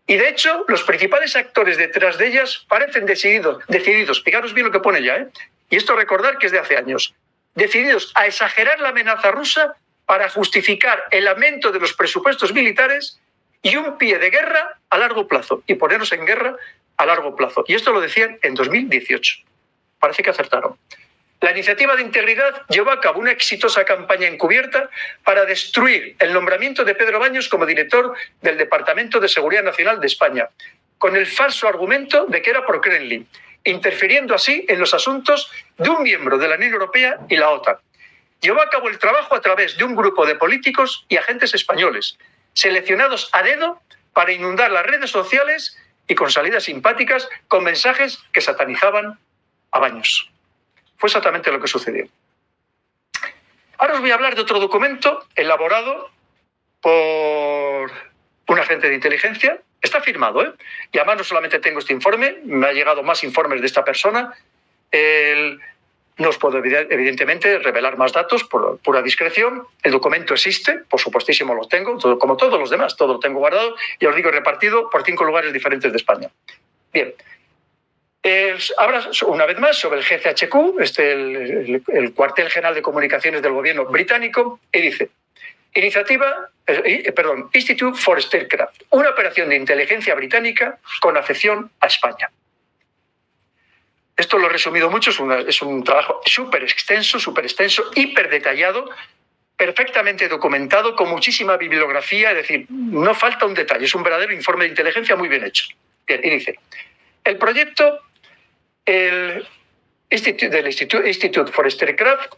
Y de hecho, los principales actores detrás de ellas parecen decididos, fijaros bien lo que pone ya, y esto recordar que es de hace años, decididos a exagerar la amenaza rusa para justificar el aumento de los presupuestos militares y un pie de guerra a largo plazo, y ponernos en guerra a largo plazo. Y esto lo decían en 2018. Parece que acertaron. La iniciativa de integridad llevó a cabo una exitosa campaña encubierta para destruir el nombramiento de Pedro Baños como director del Departamento de Seguridad Nacional de España, con el falso argumento de que era por Kremlin, interfiriendo así en los asuntos de un miembro de la Unión Europea y la OTAN. Llevó a cabo el trabajo a través de un grupo de políticos y agentes españoles, seleccionados a dedo para inundar las redes sociales y con salidas simpáticas con mensajes que satanizaban a Baños. Fue exactamente lo que sucedió. Ahora os voy a hablar de otro documento elaborado por un agente de inteligencia. Está firmado, ¿eh? Y además no solamente tengo este informe, me han llegado más informes de esta persona. No os puedo, evidentemente, revelar más datos por pura discreción. El documento existe, por supuestísimo lo tengo, como todos los demás, todo lo tengo guardado y os digo repartido por 5 lugares diferentes de España. Bien. Habla una vez más sobre el GCHQ, el Cuartel General de Comunicaciones del Gobierno británico, y dice: Institute for Statecraft, una operación de inteligencia británica con afección a España. Esto lo he resumido mucho, es un trabajo súper extenso, hiper detallado, perfectamente documentado, con muchísima bibliografía, es decir, no falta un detalle, es un verdadero informe de inteligencia muy bien hecho. Bien, y dice: el proyecto del Institute for Statecraft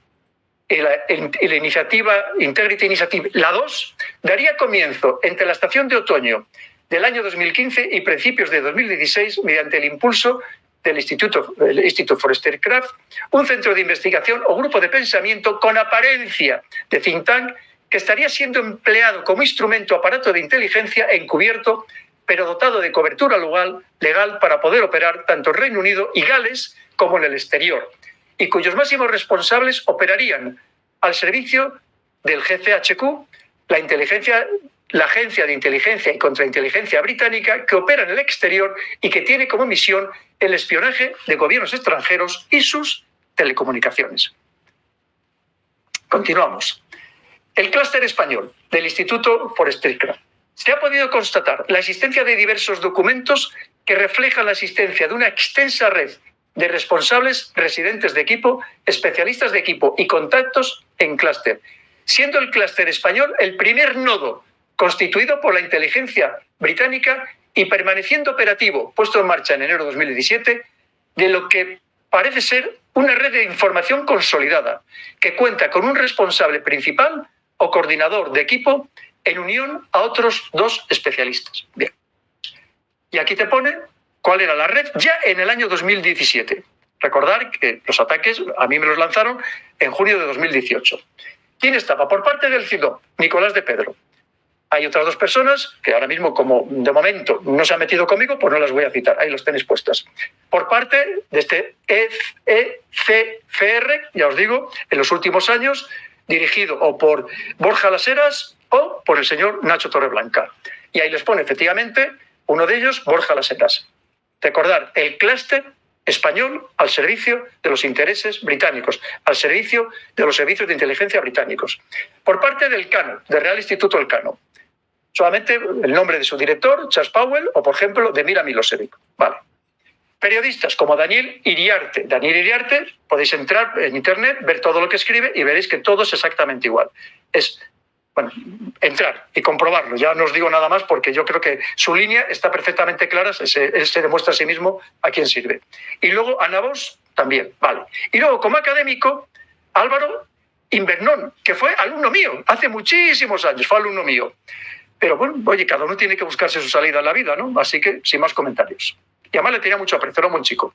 y la iniciativa Integrity Initiative, la 2, daría comienzo entre la estación de otoño del año 2015 y principios de 2016 mediante el impulso del Institute for Statecraft, un centro de investigación o grupo de pensamiento con apariencia de think tank que estaría siendo empleado como instrumento aparato de inteligencia encubierto, pero dotado de cobertura legal para poder operar tanto en Reino Unido y Gales como en el exterior, y cuyos máximos responsables operarían al servicio del GCHQ, la Agencia de Inteligencia y Contrainteligencia Británica, que opera en el exterior y que tiene como misión el espionaje de gobiernos extranjeros y sus telecomunicaciones. Continuamos. El clúster español del Instituto for Statecraft. Se ha podido constatar la existencia de diversos documentos que reflejan la existencia de una extensa red de responsables residentes de equipo, especialistas de equipo y contactos en clúster, siendo el clúster español el primer nodo constituido por la inteligencia británica y permaneciendo operativo, puesto en marcha en enero de 2017, de lo que parece ser una red de información consolidada, que cuenta con un responsable principal o coordinador de equipo en unión a otros 2 especialistas. Bien. Y aquí te pone cuál era la red ya en el año 2017. Recordar que los ataques a mí me los lanzaron en junio de 2018. ¿Quién estaba? Por parte del CIDO, Nicolás de Pedro. Hay otras 2 personas que ahora mismo, como de momento no se han metido conmigo, pues no las voy a citar. Ahí los tenéis puestas. Por parte de este ECFR, ya os digo, en los últimos años, dirigido o por Borja Las Heras o por el señor Nacho Torreblanca. Y ahí les pone efectivamente uno de ellos, Borja Las Heras. Recordar, el clúster español al servicio de los intereses británicos, al servicio de los servicios de inteligencia británicos. Por parte del CANO, del Real Instituto Elcano. Solamente el nombre de su director, Charles Powell, o por ejemplo, de Mira Milosevic. Vale. Periodistas como Daniel Iriarte. Daniel Iriarte, podéis entrar en internet, ver todo lo que escribe y veréis que todo es exactamente igual. Es, bueno, entrar y comprobarlo. Ya no os digo nada más porque yo creo que su línea está perfectamente clara, se demuestra a sí mismo a quién sirve. Y luego Ana Bosch también, vale. Y luego como académico, Álvaro Invernón, que fue alumno mío, hace muchísimos años, fue alumno mío. Pero bueno, oye, cada uno tiene que buscarse su salida en la vida, ¿no? Así que, sin más comentarios. Y además le tenía mucho aprecio, era un buen chico.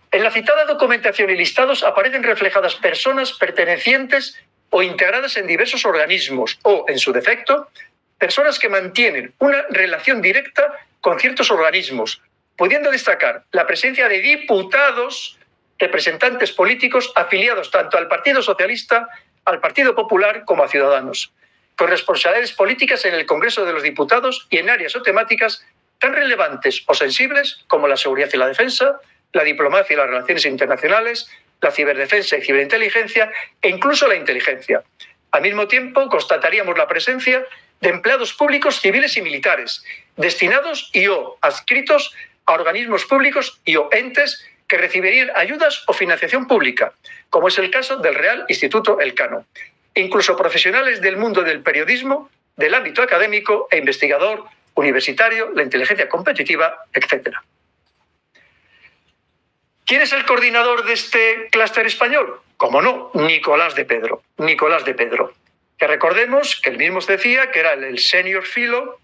En la citada documentación y listados aparecen reflejadas personas pertenecientes o integradas en diversos organismos o, en su defecto, personas que mantienen una relación directa con ciertos organismos, pudiendo destacar la presencia de diputados, representantes políticos afiliados tanto al Partido Socialista, al Partido Popular como a Ciudadanos, con responsabilidades políticas en el Congreso de los Diputados y en áreas o temáticas tan relevantes o sensibles como la seguridad y la defensa, la diplomacia y las relaciones internacionales, la ciberdefensa y ciberinteligencia e incluso la inteligencia. Al mismo tiempo, constataríamos la presencia de empleados públicos civiles y militares, destinados y o adscritos a organismos públicos y o entes que recibirían ayudas o financiación pública, como es el caso del Real Instituto Elcano. Incluso profesionales del mundo del periodismo, del ámbito académico e investigador, universitario, la inteligencia competitiva, etc. ¿Quién es el coordinador de este clúster español? Como no, Nicolás de Pedro. Nicolás de Pedro. Que recordemos que él mismo decía que era el senior fellow,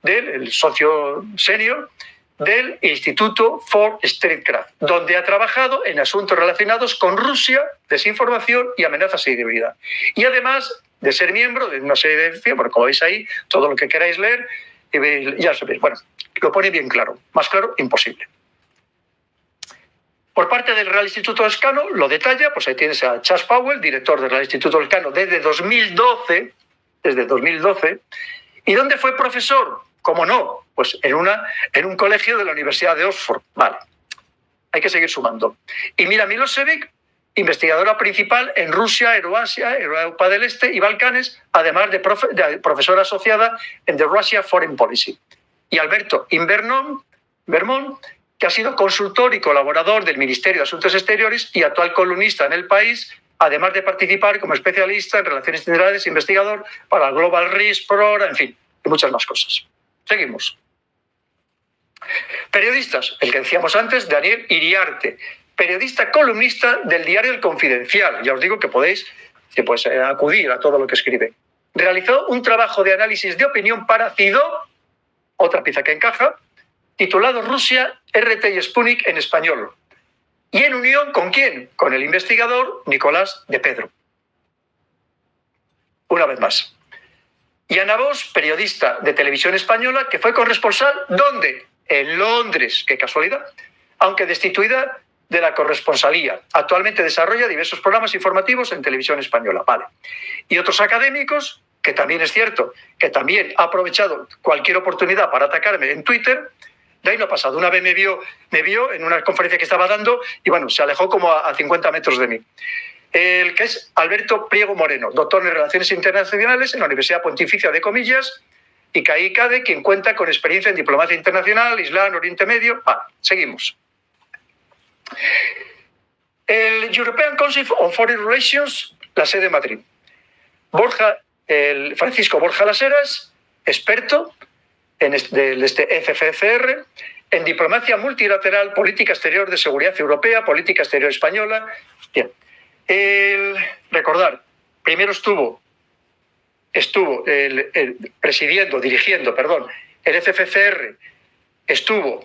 el socio senior del Instituto for Statecraft, donde ha trabajado en asuntos relacionados con Rusia, desinformación y amenazas y hibridad. Y además de ser miembro de una serie de... Bueno, como veis ahí, todo lo que queráis leer, ya sabéis. Bueno, lo pone bien claro. Más claro, imposible. Por parte del Real Instituto Elcano, lo detalla, pues ahí tienes a Chas Powell, director del Real Instituto Elcano desde 2012, ¿y dónde fue profesor? ¿Cómo no? Pues en un colegio de la Universidad de Oxford. Vale, hay que seguir sumando. Y Mira Milosevic, investigadora principal en Rusia, Euroasia, Europa del Este y Balcanes, además de profesora asociada en The Russia Foreign Policy. Y Alberto Vermont, que ha sido consultor y colaborador del Ministerio de Asuntos Exteriores y actual columnista en El País, además de participar como especialista en relaciones internacionales, investigador para el Global Risk Program, en fin, y muchas más cosas. Seguimos. Periodistas, el que decíamos antes, Daniel Iriarte, periodista columnista del diario El Confidencial. Ya os digo que podéis acudir a todo lo que escribe. Realizó un trabajo de análisis de opinión para CIDO, otra pieza que encaja, titulado Rusia, RT y Sputnik en español. ¿Y en unión con quién? Con el investigador Nicolás de Pedro. Una vez más. Y Ana Bosch, periodista de Televisión Española, que fue corresponsal, ¿dónde? En Londres, qué casualidad, aunque destituida de la corresponsalía. Actualmente desarrolla diversos programas informativos en Televisión Española. Vale. Y otros académicos, que también es cierto, que también ha aprovechado cualquier oportunidad para atacarme en Twitter. De ahí no ha pasado. Una vez me vio en una conferencia que estaba dando y bueno, se alejó como a 50 metros de mí. El que es Alberto Priego Moreno, doctor en Relaciones Internacionales en la Universidad Pontificia de Comillas y CAE-CADE, quien cuenta con experiencia en diplomacia internacional, Islam, Oriente Medio. Seguimos. El European Council on Foreign Relations, la sede de Madrid. Francisco Borja Las Heras, experto del FCCR, en diplomacia multilateral, política exterior de seguridad europea, política exterior española. Bien. Recordar, primero estuvo dirigiendo el FCCR, estuvo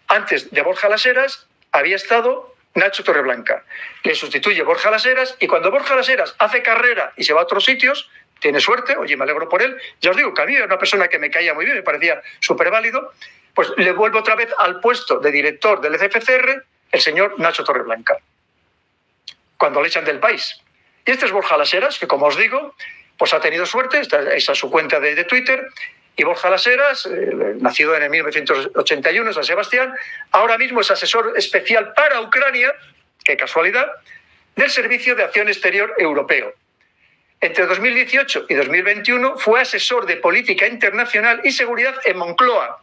antes de Borja Las Heras, había estado Nacho Torreblanca. Le sustituye Borja Las Heras y cuando Borja Las Heras hace carrera y se va a otros sitios, tiene suerte, oye, me alegro por él. Ya os digo que a mí era una persona que me caía muy bien, me parecía súper válido, pues le vuelve otra vez al puesto de director del FCCR el señor Nacho Torreblanca, cuando le echan del país. Y este es Borja Las Heras, que como os digo, pues ha tenido suerte, esa es su cuenta de Twitter, y Borja Las Heras, nacido en el 1981 en San Sebastián, ahora mismo es asesor especial para Ucrania, qué casualidad, del Servicio de Acción Exterior Europeo. Entre 2018 y 2021 fue asesor de política internacional y seguridad en Moncloa.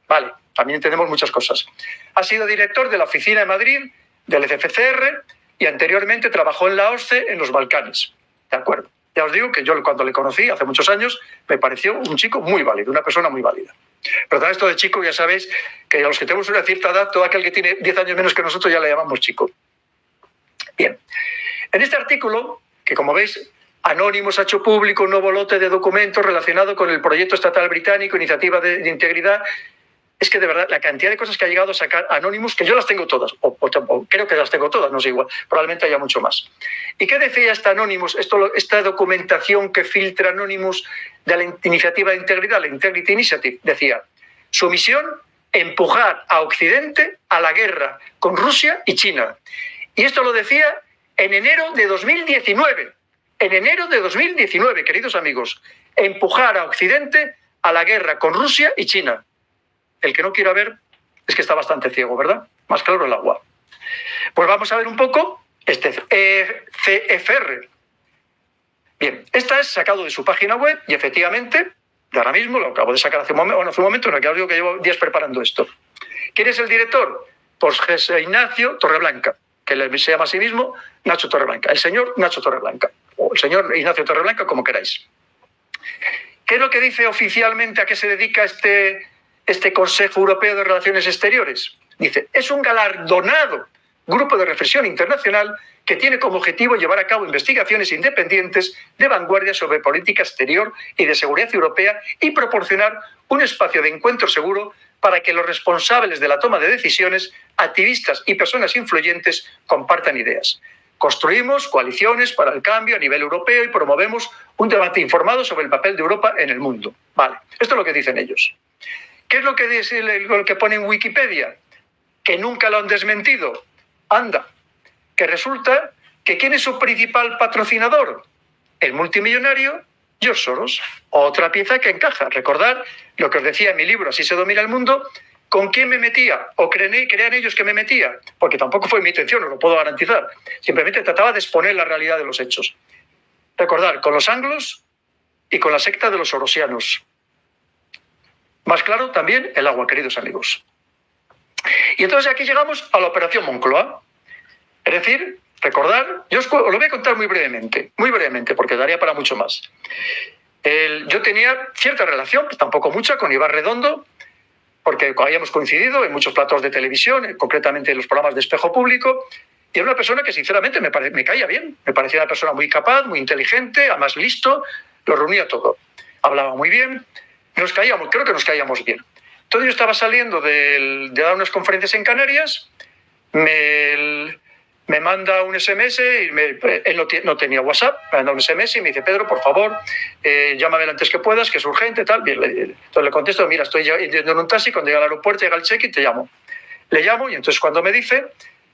Vale, también tenemos muchas cosas. Ha sido director de la oficina de Madrid del FCCR y anteriormente trabajó en la OSCE en los Balcanes. ¿De acuerdo? Ya os digo que yo cuando le conocí hace muchos años me pareció un chico muy válido, una persona muy válida. Pero esto de chico ya sabéis que a los que tenemos una cierta edad, todo aquel que tiene 10 años menos que nosotros ya le llamamos chico. Bien, en este artículo, que como veis, Anonymous ha hecho público un nuevo lote de documentos relacionado con el proyecto estatal británico, Iniciativa de Integridad, Es que de verdad la cantidad de cosas que ha llegado a sacar Anonymous, que yo las tengo todas, o creo que las tengo todas, no sé, igual, probablemente haya mucho más. ¿Y qué decía esta Anonymous, esta documentación que filtra Anonymous de la iniciativa de integridad, la Integrity Initiative? Decía, su misión, empujar a Occidente a la guerra con Rusia y China. Y esto lo decía en enero de 2019. En enero de 2019, queridos amigos, empujar a Occidente a la guerra con Rusia y China. El que no quiera ver es que está bastante ciego, ¿verdad? Más claro el agua. Pues vamos a ver un poco este CFR. Bien, esta es sacado de su página web y efectivamente, de ahora mismo, lo acabo de sacar hace un momento, en el que os digo que llevo días preparando esto. ¿Quién es el director? Pues Ignacio Torreblanca, que se llama a sí mismo Nacho Torreblanca, el señor Nacho Torreblanca, o el señor Ignacio Torreblanca, como queráis. ¿Qué es lo que dice oficialmente a qué se dedica este Consejo Europeo de Relaciones Exteriores? Dice, es un galardonado grupo de reflexión internacional que tiene como objetivo llevar a cabo investigaciones independientes de vanguardia sobre política exterior y de seguridad europea y proporcionar un espacio de encuentro seguro para que los responsables de la toma de decisiones, activistas y personas influyentes compartan ideas. Construimos coaliciones para el cambio a nivel europeo y promovemos un debate informado sobre el papel de Europa en el mundo. Vale, esto es lo que dicen ellos. ¿Qué es lo que dice lo que pone en Wikipedia? Que nunca lo han desmentido. Anda, que resulta que ¿quién es su principal patrocinador? El multimillonario George Soros. Otra pieza que encaja. Recordad lo que os decía en mi libro, Así se domina el mundo. ¿Con quién me metía? ¿O creían ellos que me metía? Porque tampoco fue mi intención, os lo puedo garantizar. Simplemente trataba de exponer la realidad de los hechos. Recordad, con los anglos y con la secta de los sorosianos. Más claro también el agua, queridos amigos. Y entonces aquí llegamos a la Operación Moncloa. Es decir, recordar, yo os lo voy a contar muy brevemente, porque daría para mucho más. Yo tenía cierta relación, tampoco mucha, con Iván Redondo, porque habíamos coincidido en muchos platos de televisión, concretamente en los programas de Espejo Público, y era una persona que sinceramente me caía bien, me parecía una persona muy capaz, muy inteligente, además listo, lo reunía todo. Hablaba muy bien, creo que nos caíamos bien. Entonces yo estaba saliendo de dar unas conferencias en Canarias, me manda un SMS, él no tenía WhatsApp, me manda un SMS y me dice, Pedro, por favor, llámame lo antes que puedas, que es urgente, tal. Bien, entonces le contesto, mira, estoy yendo en un taxi, cuando llega al aeropuerto, llega el check-in, te llamo. Le llamo y entonces cuando me dice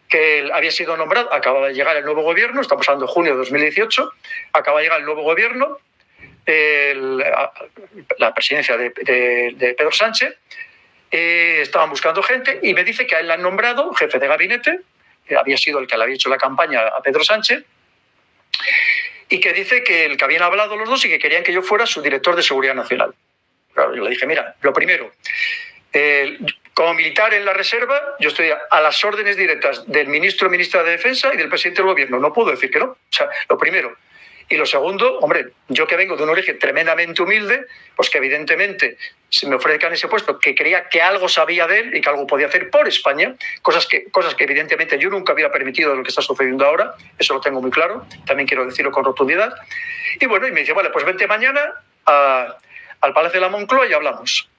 que él había sido nombrado, acaba de llegar el nuevo gobierno, estamos hablando de junio de 2018, acaba de llegar el nuevo gobierno, la presidencia de Pedro Sánchez, estaban buscando gente y me dice que a él le han nombrado jefe de gabinete, había sido el que le había hecho la campaña a Pedro Sánchez, y que dice que el que habían hablado los dos y que querían que yo fuera su director de Seguridad Nacional. Claro, yo le dije, mira, lo primero, como militar en la reserva, yo estoy a las órdenes directas del ministra de Defensa y del presidente del gobierno. No puedo decir que no. O sea, lo primero. Y lo segundo, hombre, yo que vengo de un origen tremendamente humilde, pues que evidentemente se me ofrezcan ese puesto, que creía que algo sabía de él y que algo podía hacer por España, cosas que evidentemente yo nunca hubiera permitido de lo que está sucediendo ahora, eso lo tengo muy claro, también quiero decirlo con rotundidad. Y bueno, y me dice, vale, pues vente mañana al Palacio de la Moncloa y hablamos.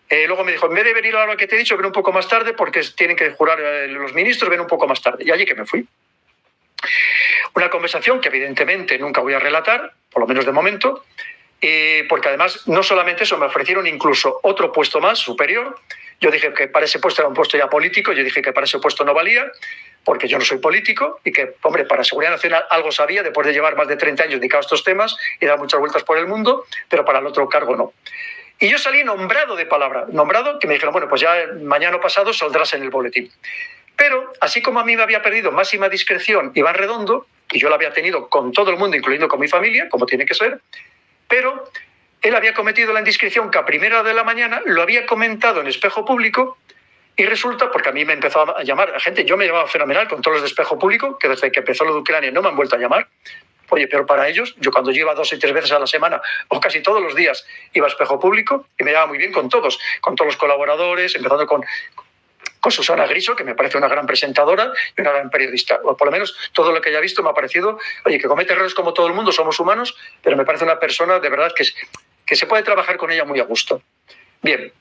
Luego me dijo, en vez de venir a la hora que te he dicho, ven un poco más tarde porque tienen que jurar los ministros, ven un poco más tarde. Y allí que me fui. Una conversación que evidentemente nunca voy a relatar, por lo menos de momento, porque además no solamente eso, me ofrecieron incluso otro puesto más, superior. Yo dije que para ese puesto era un puesto ya político, yo dije que para ese puesto no valía, porque yo no soy político y que, hombre, para Seguridad Nacional algo sabía después de llevar más de 30 años dedicado a estos temas y dar muchas vueltas por el mundo, pero para el otro cargo no. Y yo salí nombrado de palabra, nombrado, que me dijeron, bueno, pues ya mañana pasado saldrás en el boletín. Pero, así como a mí me había perdido máxima discreción Iván Redondo, y yo la había tenido con todo el mundo, incluyendo con mi familia, como tiene que ser, pero él había cometido la indiscreción que a primera hora de la mañana lo había comentado en Espejo Público y resulta, porque a mí me empezó a llamar gente, yo me llevaba fenomenal con todos los de Espejo Público, que desde que empezó lo de Ucrania no me han vuelto a llamar. Oye, pero para ellos, yo cuando iba 2 y 3 veces a la semana, o casi todos los días, iba a Espejo Público y me llevaba muy bien con todos los colaboradores, empezando con Susana Griso, que me parece una gran presentadora y una gran periodista. O por lo menos todo lo que haya visto me ha parecido, oye, que comete errores como todo el mundo, somos humanos, pero me parece una persona de verdad que se puede trabajar con ella muy a gusto. Bien.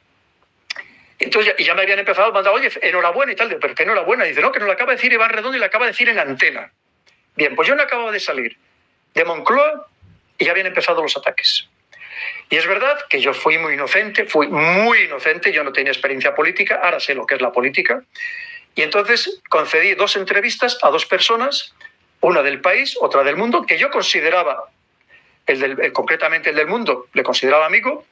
Entonces, y ya me habían empezado a mandar, oye, enhorabuena y tal, pero ¿qué enhorabuena? Dice, no, que nos lo acaba de decir Iván Redondo y lo acaba de decir en antena. Bien, pues yo no acabo de salir de Moncloa y ya habían empezado los ataques. Y es verdad que yo fui muy inocente, yo no tenía experiencia política, ahora sé lo que es la política, y entonces concedí 2 entrevistas a 2 personas, una del País, otra del Mundo, que yo consideraba, concretamente el del Mundo, le consideraba amigo,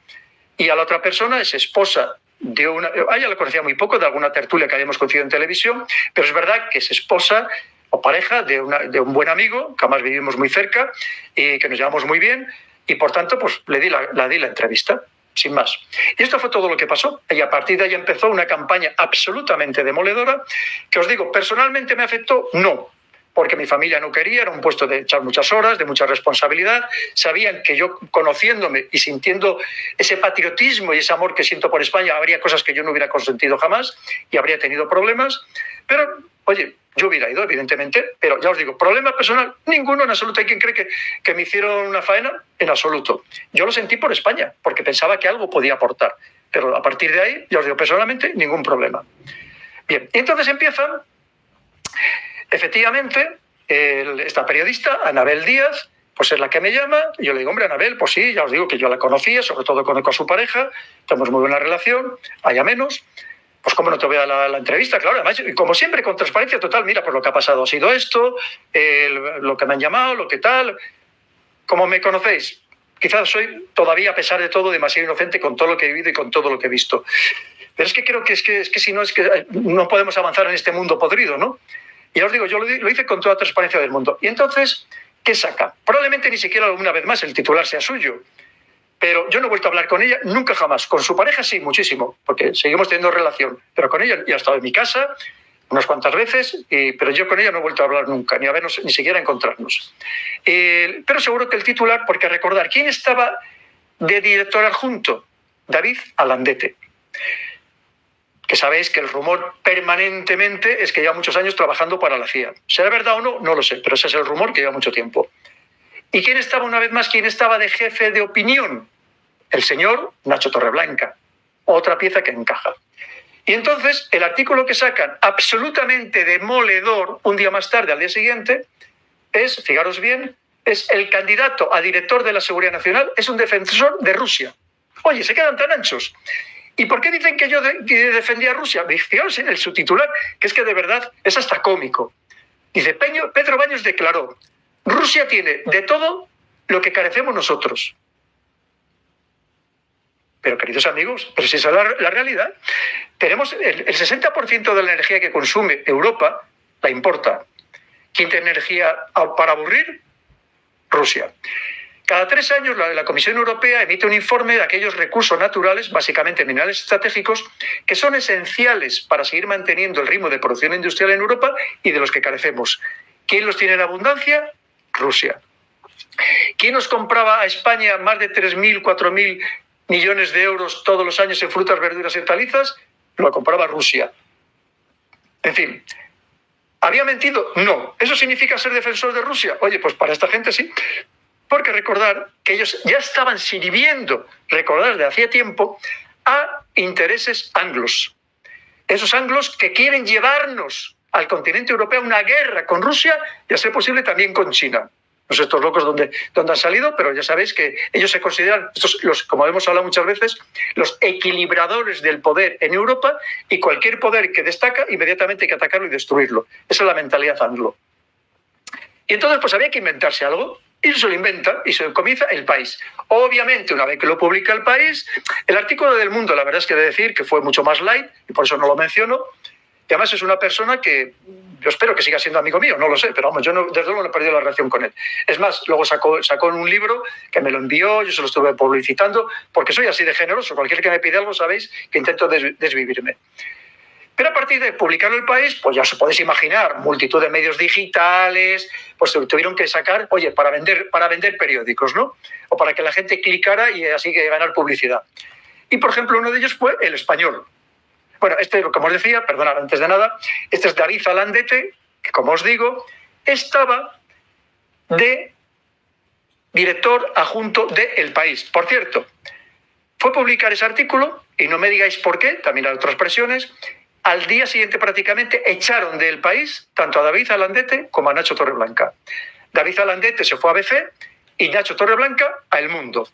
y a la otra persona es esposa de una... A ella la conocía muy poco, de alguna tertulia que habíamos conocido en televisión, pero es verdad que es esposa o pareja de un buen amigo, que además vivimos muy cerca y que nos llevamos muy bien, y por tanto pues le di la entrevista, sin más. Y esto fue todo lo que pasó, y a partir de ahí empezó una campaña absolutamente demoledora, que os digo, personalmente me afectó, no, porque mi familia no quería, era un puesto de echar muchas horas, de mucha responsabilidad, sabían que yo, conociéndome y sintiendo ese patriotismo y ese amor que siento por España, habría cosas que yo no hubiera consentido jamás y habría tenido problemas, pero, oye, yo hubiera ido, evidentemente, pero ya os digo, problema personal, ninguno en absoluto. Hay quien cree que me hicieron una faena, en absoluto. Yo lo sentí por España, porque pensaba que algo podía aportar, pero a partir de ahí, ya os digo, personalmente, ningún problema. Bien, y entonces empiezan... Efectivamente, esta periodista, Anabel Díaz, pues es la que me llama. Y yo le digo, hombre, Anabel, pues sí, ya os digo que yo la conocía, sobre todo conozco a su pareja, tenemos muy buena relación, haya menos. Pues cómo no te voy a la entrevista, claro, además, y como siempre, con transparencia total, mira, pues lo que ha pasado ha sido esto, lo que me han llamado, lo que tal. Como me conocéis, quizás soy todavía, a pesar de todo, demasiado inocente con todo lo que he vivido y con todo lo que he visto. Pero es que creo que si no, es que no podemos avanzar en este mundo podrido, ¿no? Y ya os digo, yo lo hice con toda transparencia del mundo. Y entonces, ¿qué saca? Probablemente ni siquiera alguna vez más el titular sea suyo. Pero yo no he vuelto a hablar con ella nunca jamás. Con su pareja sí, muchísimo, porque seguimos teniendo relación. Pero con ella ya he estado en mi casa unas cuantas veces, pero yo con ella no he vuelto a hablar nunca, ni a vernos, ni siquiera a encontrarnos. Pero seguro que el titular, porque recordar, ¿quién estaba de director adjunto? David Alandete. Que sabéis que el rumor permanentemente es que lleva muchos años trabajando para la CIA. ¿Será verdad o no? No lo sé, pero ese es el rumor que lleva mucho tiempo. ¿Y quién estaba, una vez más, quién estaba de jefe de opinión? El señor Nacho Torreblanca. Otra pieza que encaja. Y entonces, el artículo que sacan, absolutamente demoledor, un día más tarde, al día siguiente, es, fijaros bien, es el candidato a director de la Seguridad Nacional, es un defensor de Rusia. Oye, se quedan tan anchos. ¿Y por qué dicen que yo defendía a Rusia? Fijaos en el subtitular, que es que de verdad es hasta cómico. Dice, Pedro Baños declaró, Rusia tiene de todo lo que carecemos nosotros. Pero, queridos amigos, pero si esa es la realidad, tenemos el 60% de la energía que consume Europa, la importa. ¿Quién tiene energía para aburrir? Rusia. Cada 3 años la Comisión Europea emite un informe de aquellos recursos naturales, básicamente minerales estratégicos, que son esenciales para seguir manteniendo el ritmo de producción industrial en Europa y de los que carecemos. ¿Quién los tiene en abundancia? Rusia. ¿Quién nos compraba a España más de 3.000, 4.000 millones de euros todos los años en frutas, verduras y hortalizas? Lo compraba Rusia. En fin, ¿había mentido? No. ¿Eso significa ser defensor de Rusia? Oye, pues para esta gente sí. Porque recordar que ellos ya estaban sirviendo, recordar desde hacía tiempo, a intereses anglos. Esos anglos que quieren llevarnos al continente europeo a una guerra con Rusia y a ser posible también con China. No sé estos locos dónde han salido, pero ya sabéis que ellos se consideran, como hemos hablado muchas veces, los equilibradores del poder en Europa, y cualquier poder que destaca, inmediatamente hay que atacarlo y destruirlo. Esa es la mentalidad anglo. Y entonces pues había que inventarse algo. Y se lo inventa y se comienza El País. Obviamente, una vez que lo publica El País, el artículo del Mundo, la verdad es que he de decir que fue mucho más light, y por eso no lo menciono. Y además es una persona que yo espero que siga siendo amigo mío, no lo sé, pero vamos, yo desde luego no he perdido la relación con él. Es más, luego sacó un libro que me lo envió, yo se lo estuve publicitando, porque soy así de generoso. Cualquier que me pide algo, sabéis que intento desvivirme. Pero a partir de publicar El País, pues ya os podéis imaginar, multitud de medios digitales, pues tuvieron que sacar, oye, para vender periódicos, ¿no? O para que la gente clicara y así que ganar publicidad. Y, por ejemplo, uno de ellos fue El Español. Bueno, como os decía, perdonad, antes de nada, este es David Alandete, que, como os digo, estaba de director adjunto de El País. Por cierto, fue publicar ese artículo y no me digáis por qué, también hay otras presiones, al día siguiente prácticamente echaron del país tanto a David Alandete como a Nacho Torreblanca. David Alandete se fue a ABC y Nacho Torreblanca a El Mundo.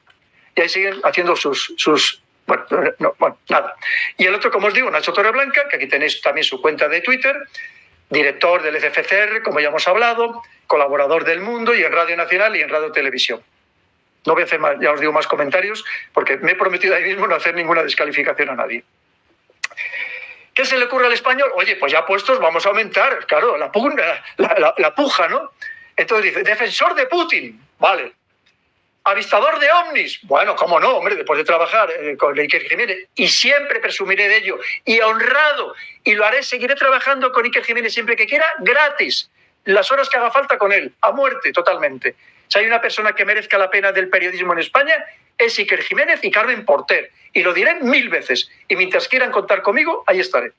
Y ahí siguen haciendo sus nada. Y el otro, como os digo, Nacho Torreblanca, que aquí tenéis también su cuenta de Twitter, director del FCCR, como ya hemos hablado, colaborador del Mundo y en Radio Nacional y en Radio Televisión. No voy a hacer más, ya os digo, más comentarios, porque me he prometido ahí mismo no hacer ninguna descalificación a nadie. ¿Qué se le ocurre al español? Oye, pues ya puestos vamos a aumentar, claro, la puja, ¿no? Entonces dice, defensor de Putin, vale. Avistador de ovnis, bueno, cómo no, hombre, después de trabajar con Iker Jiménez, y siempre presumiré de ello, y honrado, y lo haré, seguiré trabajando con Iker Jiménez siempre que quiera, gratis, las horas que haga falta con él, a muerte, totalmente. Si hay una persona que merezca la pena del periodismo en España, es Iker Jiménez y Carmen Porter. Y lo diré 1000 veces. Y mientras quieran contar conmigo, ahí estaré.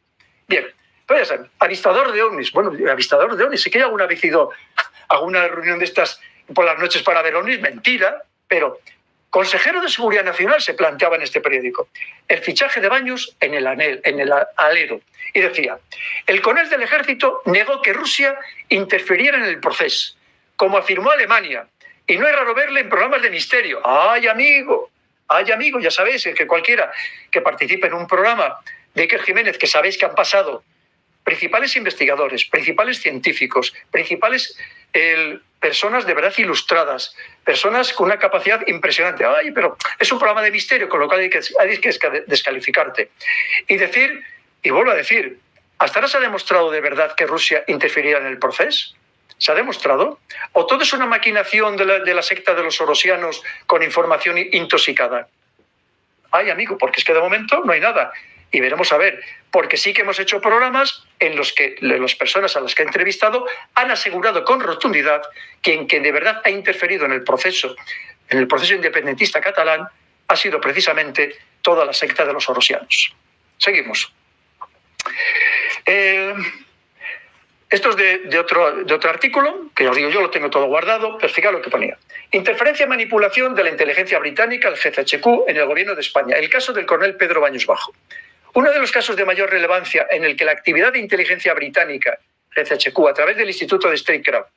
Bien, pero ya saben, avistador de ovnis. Bueno, avistador de ovnis. Sí que alguna vez he ido a alguna reunión de estas por las noches para ver ovnis. Mentira. Pero consejero de Seguridad Nacional se planteaba en este periódico. El fichaje de Baños en el alero. Y decía, el coronel del ejército negó que Rusia interfiriera en el proceso, como afirmó Alemania. Y no es raro verle en programas de misterio. ¡Ay, amigo! Ya sabéis, que cualquiera que participe en un programa de Iker Jiménez, que sabéis que han pasado principales investigadores, principales científicos, principales personas de verdad ilustradas, personas con una capacidad impresionante. ¡Ay, pero es un programa de misterio, con lo cual hay que descalificarte! Y decir, y vuelvo a decir, ¿hasta ahora se ha demostrado de verdad que Rusia interferiría en el proceso? ¿Se ha demostrado? ¿O todo es una maquinación de la secta de los sorosianos con información intoxicada? Ay, amigo, porque es que de momento no hay nada. Y veremos a ver, porque sí que hemos hecho programas en los que las personas a las que he entrevistado han asegurado con rotundidad que quien de verdad ha interferido en el proceso independentista catalán ha sido precisamente toda la secta de los sorosianos. Seguimos. Esto es de otro artículo, que os digo, yo lo tengo todo guardado, pero fijaos lo que ponía. Interferencia y manipulación de la inteligencia británica, el GCHQ, en el gobierno de España. El caso del coronel Pedro Baños Bajo. Uno de los casos de mayor relevancia en el que la actividad de inteligencia británica, GCHQ, a través del Instituto de Statecraft,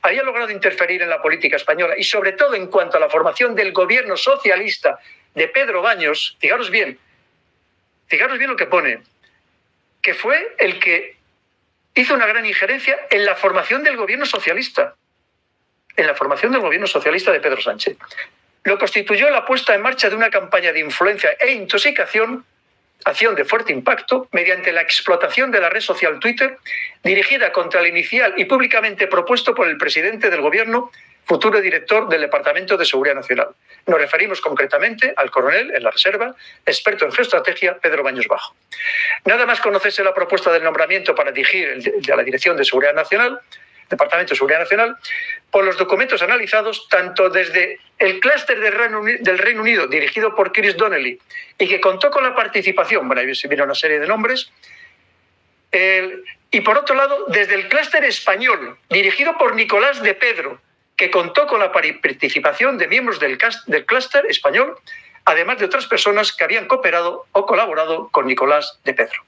había logrado interferir en la política española y sobre todo en cuanto a la formación del gobierno socialista de Pedro Baños, fijaros bien lo que pone, que fue el que hizo una gran injerencia en la formación del gobierno socialista. En la formación del gobierno socialista de Pedro Sánchez. Lo constituyó la puesta en marcha de una campaña de influencia e intoxicación, acción de fuerte impacto, mediante la explotación de la red social Twitter, dirigida contra el inicial y públicamente propuesto por el presidente del gobierno, futuro director del Departamento de Seguridad Nacional. Nos referimos concretamente al coronel en la reserva, experto en geoestrategia, Pedro Baños Bajo. Nada más conocerse la propuesta del nombramiento para dirigir de la Dirección de Seguridad Nacional, Departamento de Seguridad Nacional, por los documentos analizados, tanto desde el clúster del Reino Unido, dirigido por Chris Donnelly, y que contó con la participación, bueno, ahí se viene una serie de nombres, y por otro lado, desde el clúster español, dirigido por Nicolás de Pedro, que contó con la participación de miembros del clúster español, además de otras personas que habían cooperado o colaborado con Nicolás de Pedro.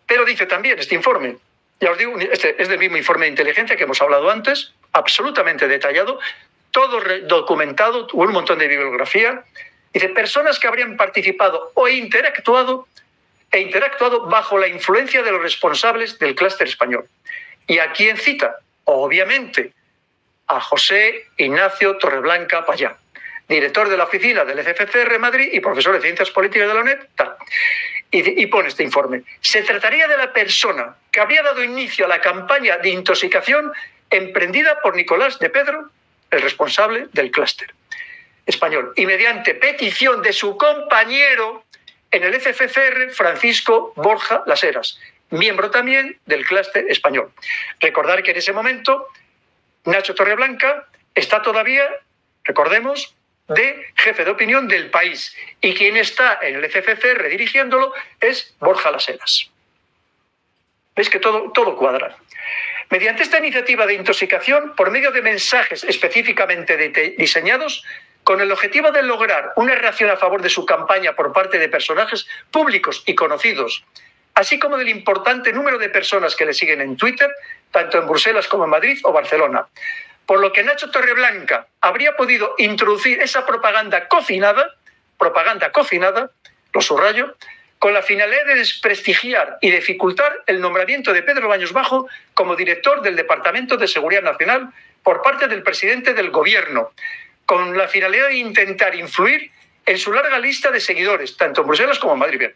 Pero dice también este informe, ya os digo, este es del mismo informe de inteligencia que hemos hablado antes, absolutamente detallado, todo documentado, un montón de bibliografía. Dice, personas que habrían participado o interactuado bajo la influencia de los responsables del clúster español. ¿Y a quién cita? Obviamente, a José Ignacio Torreblanca Payá, director de la oficina del FCCR Madrid y profesor de Ciencias Políticas de la UNED, tal. Y pone este informe. Se trataría de la persona que habría dado inicio a la campaña de intoxicación emprendida por Nicolás de Pedro, el responsable del clúster español, y mediante petición de su compañero en el FCCR, Francisco Borja Las Heras, miembro también del clúster español. Recordar que en ese momento Nacho Torreblanca está todavía, recordemos, de jefe de opinión del país. Y quien está en el FCCR dirigiéndolo es Borja Las Heras. ¿Veis que todo cuadra? Mediante esta iniciativa de intoxicación, por medio de mensajes específicamente diseñados, con el objetivo de lograr una reacción a favor de su campaña por parte de personajes públicos y conocidos, así como del importante número de personas que le siguen en Twitter, tanto en Bruselas como en Madrid o Barcelona. Por lo que Nacho Torreblanca habría podido introducir esa propaganda cocinada, lo subrayo, con la finalidad de desprestigiar y dificultar el nombramiento de Pedro Baños Bajo como director del Departamento de Seguridad Nacional por parte del presidente del Gobierno, con la finalidad de intentar influir en su larga lista de seguidores, tanto en Bruselas como en Madrid. Bien,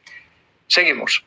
seguimos.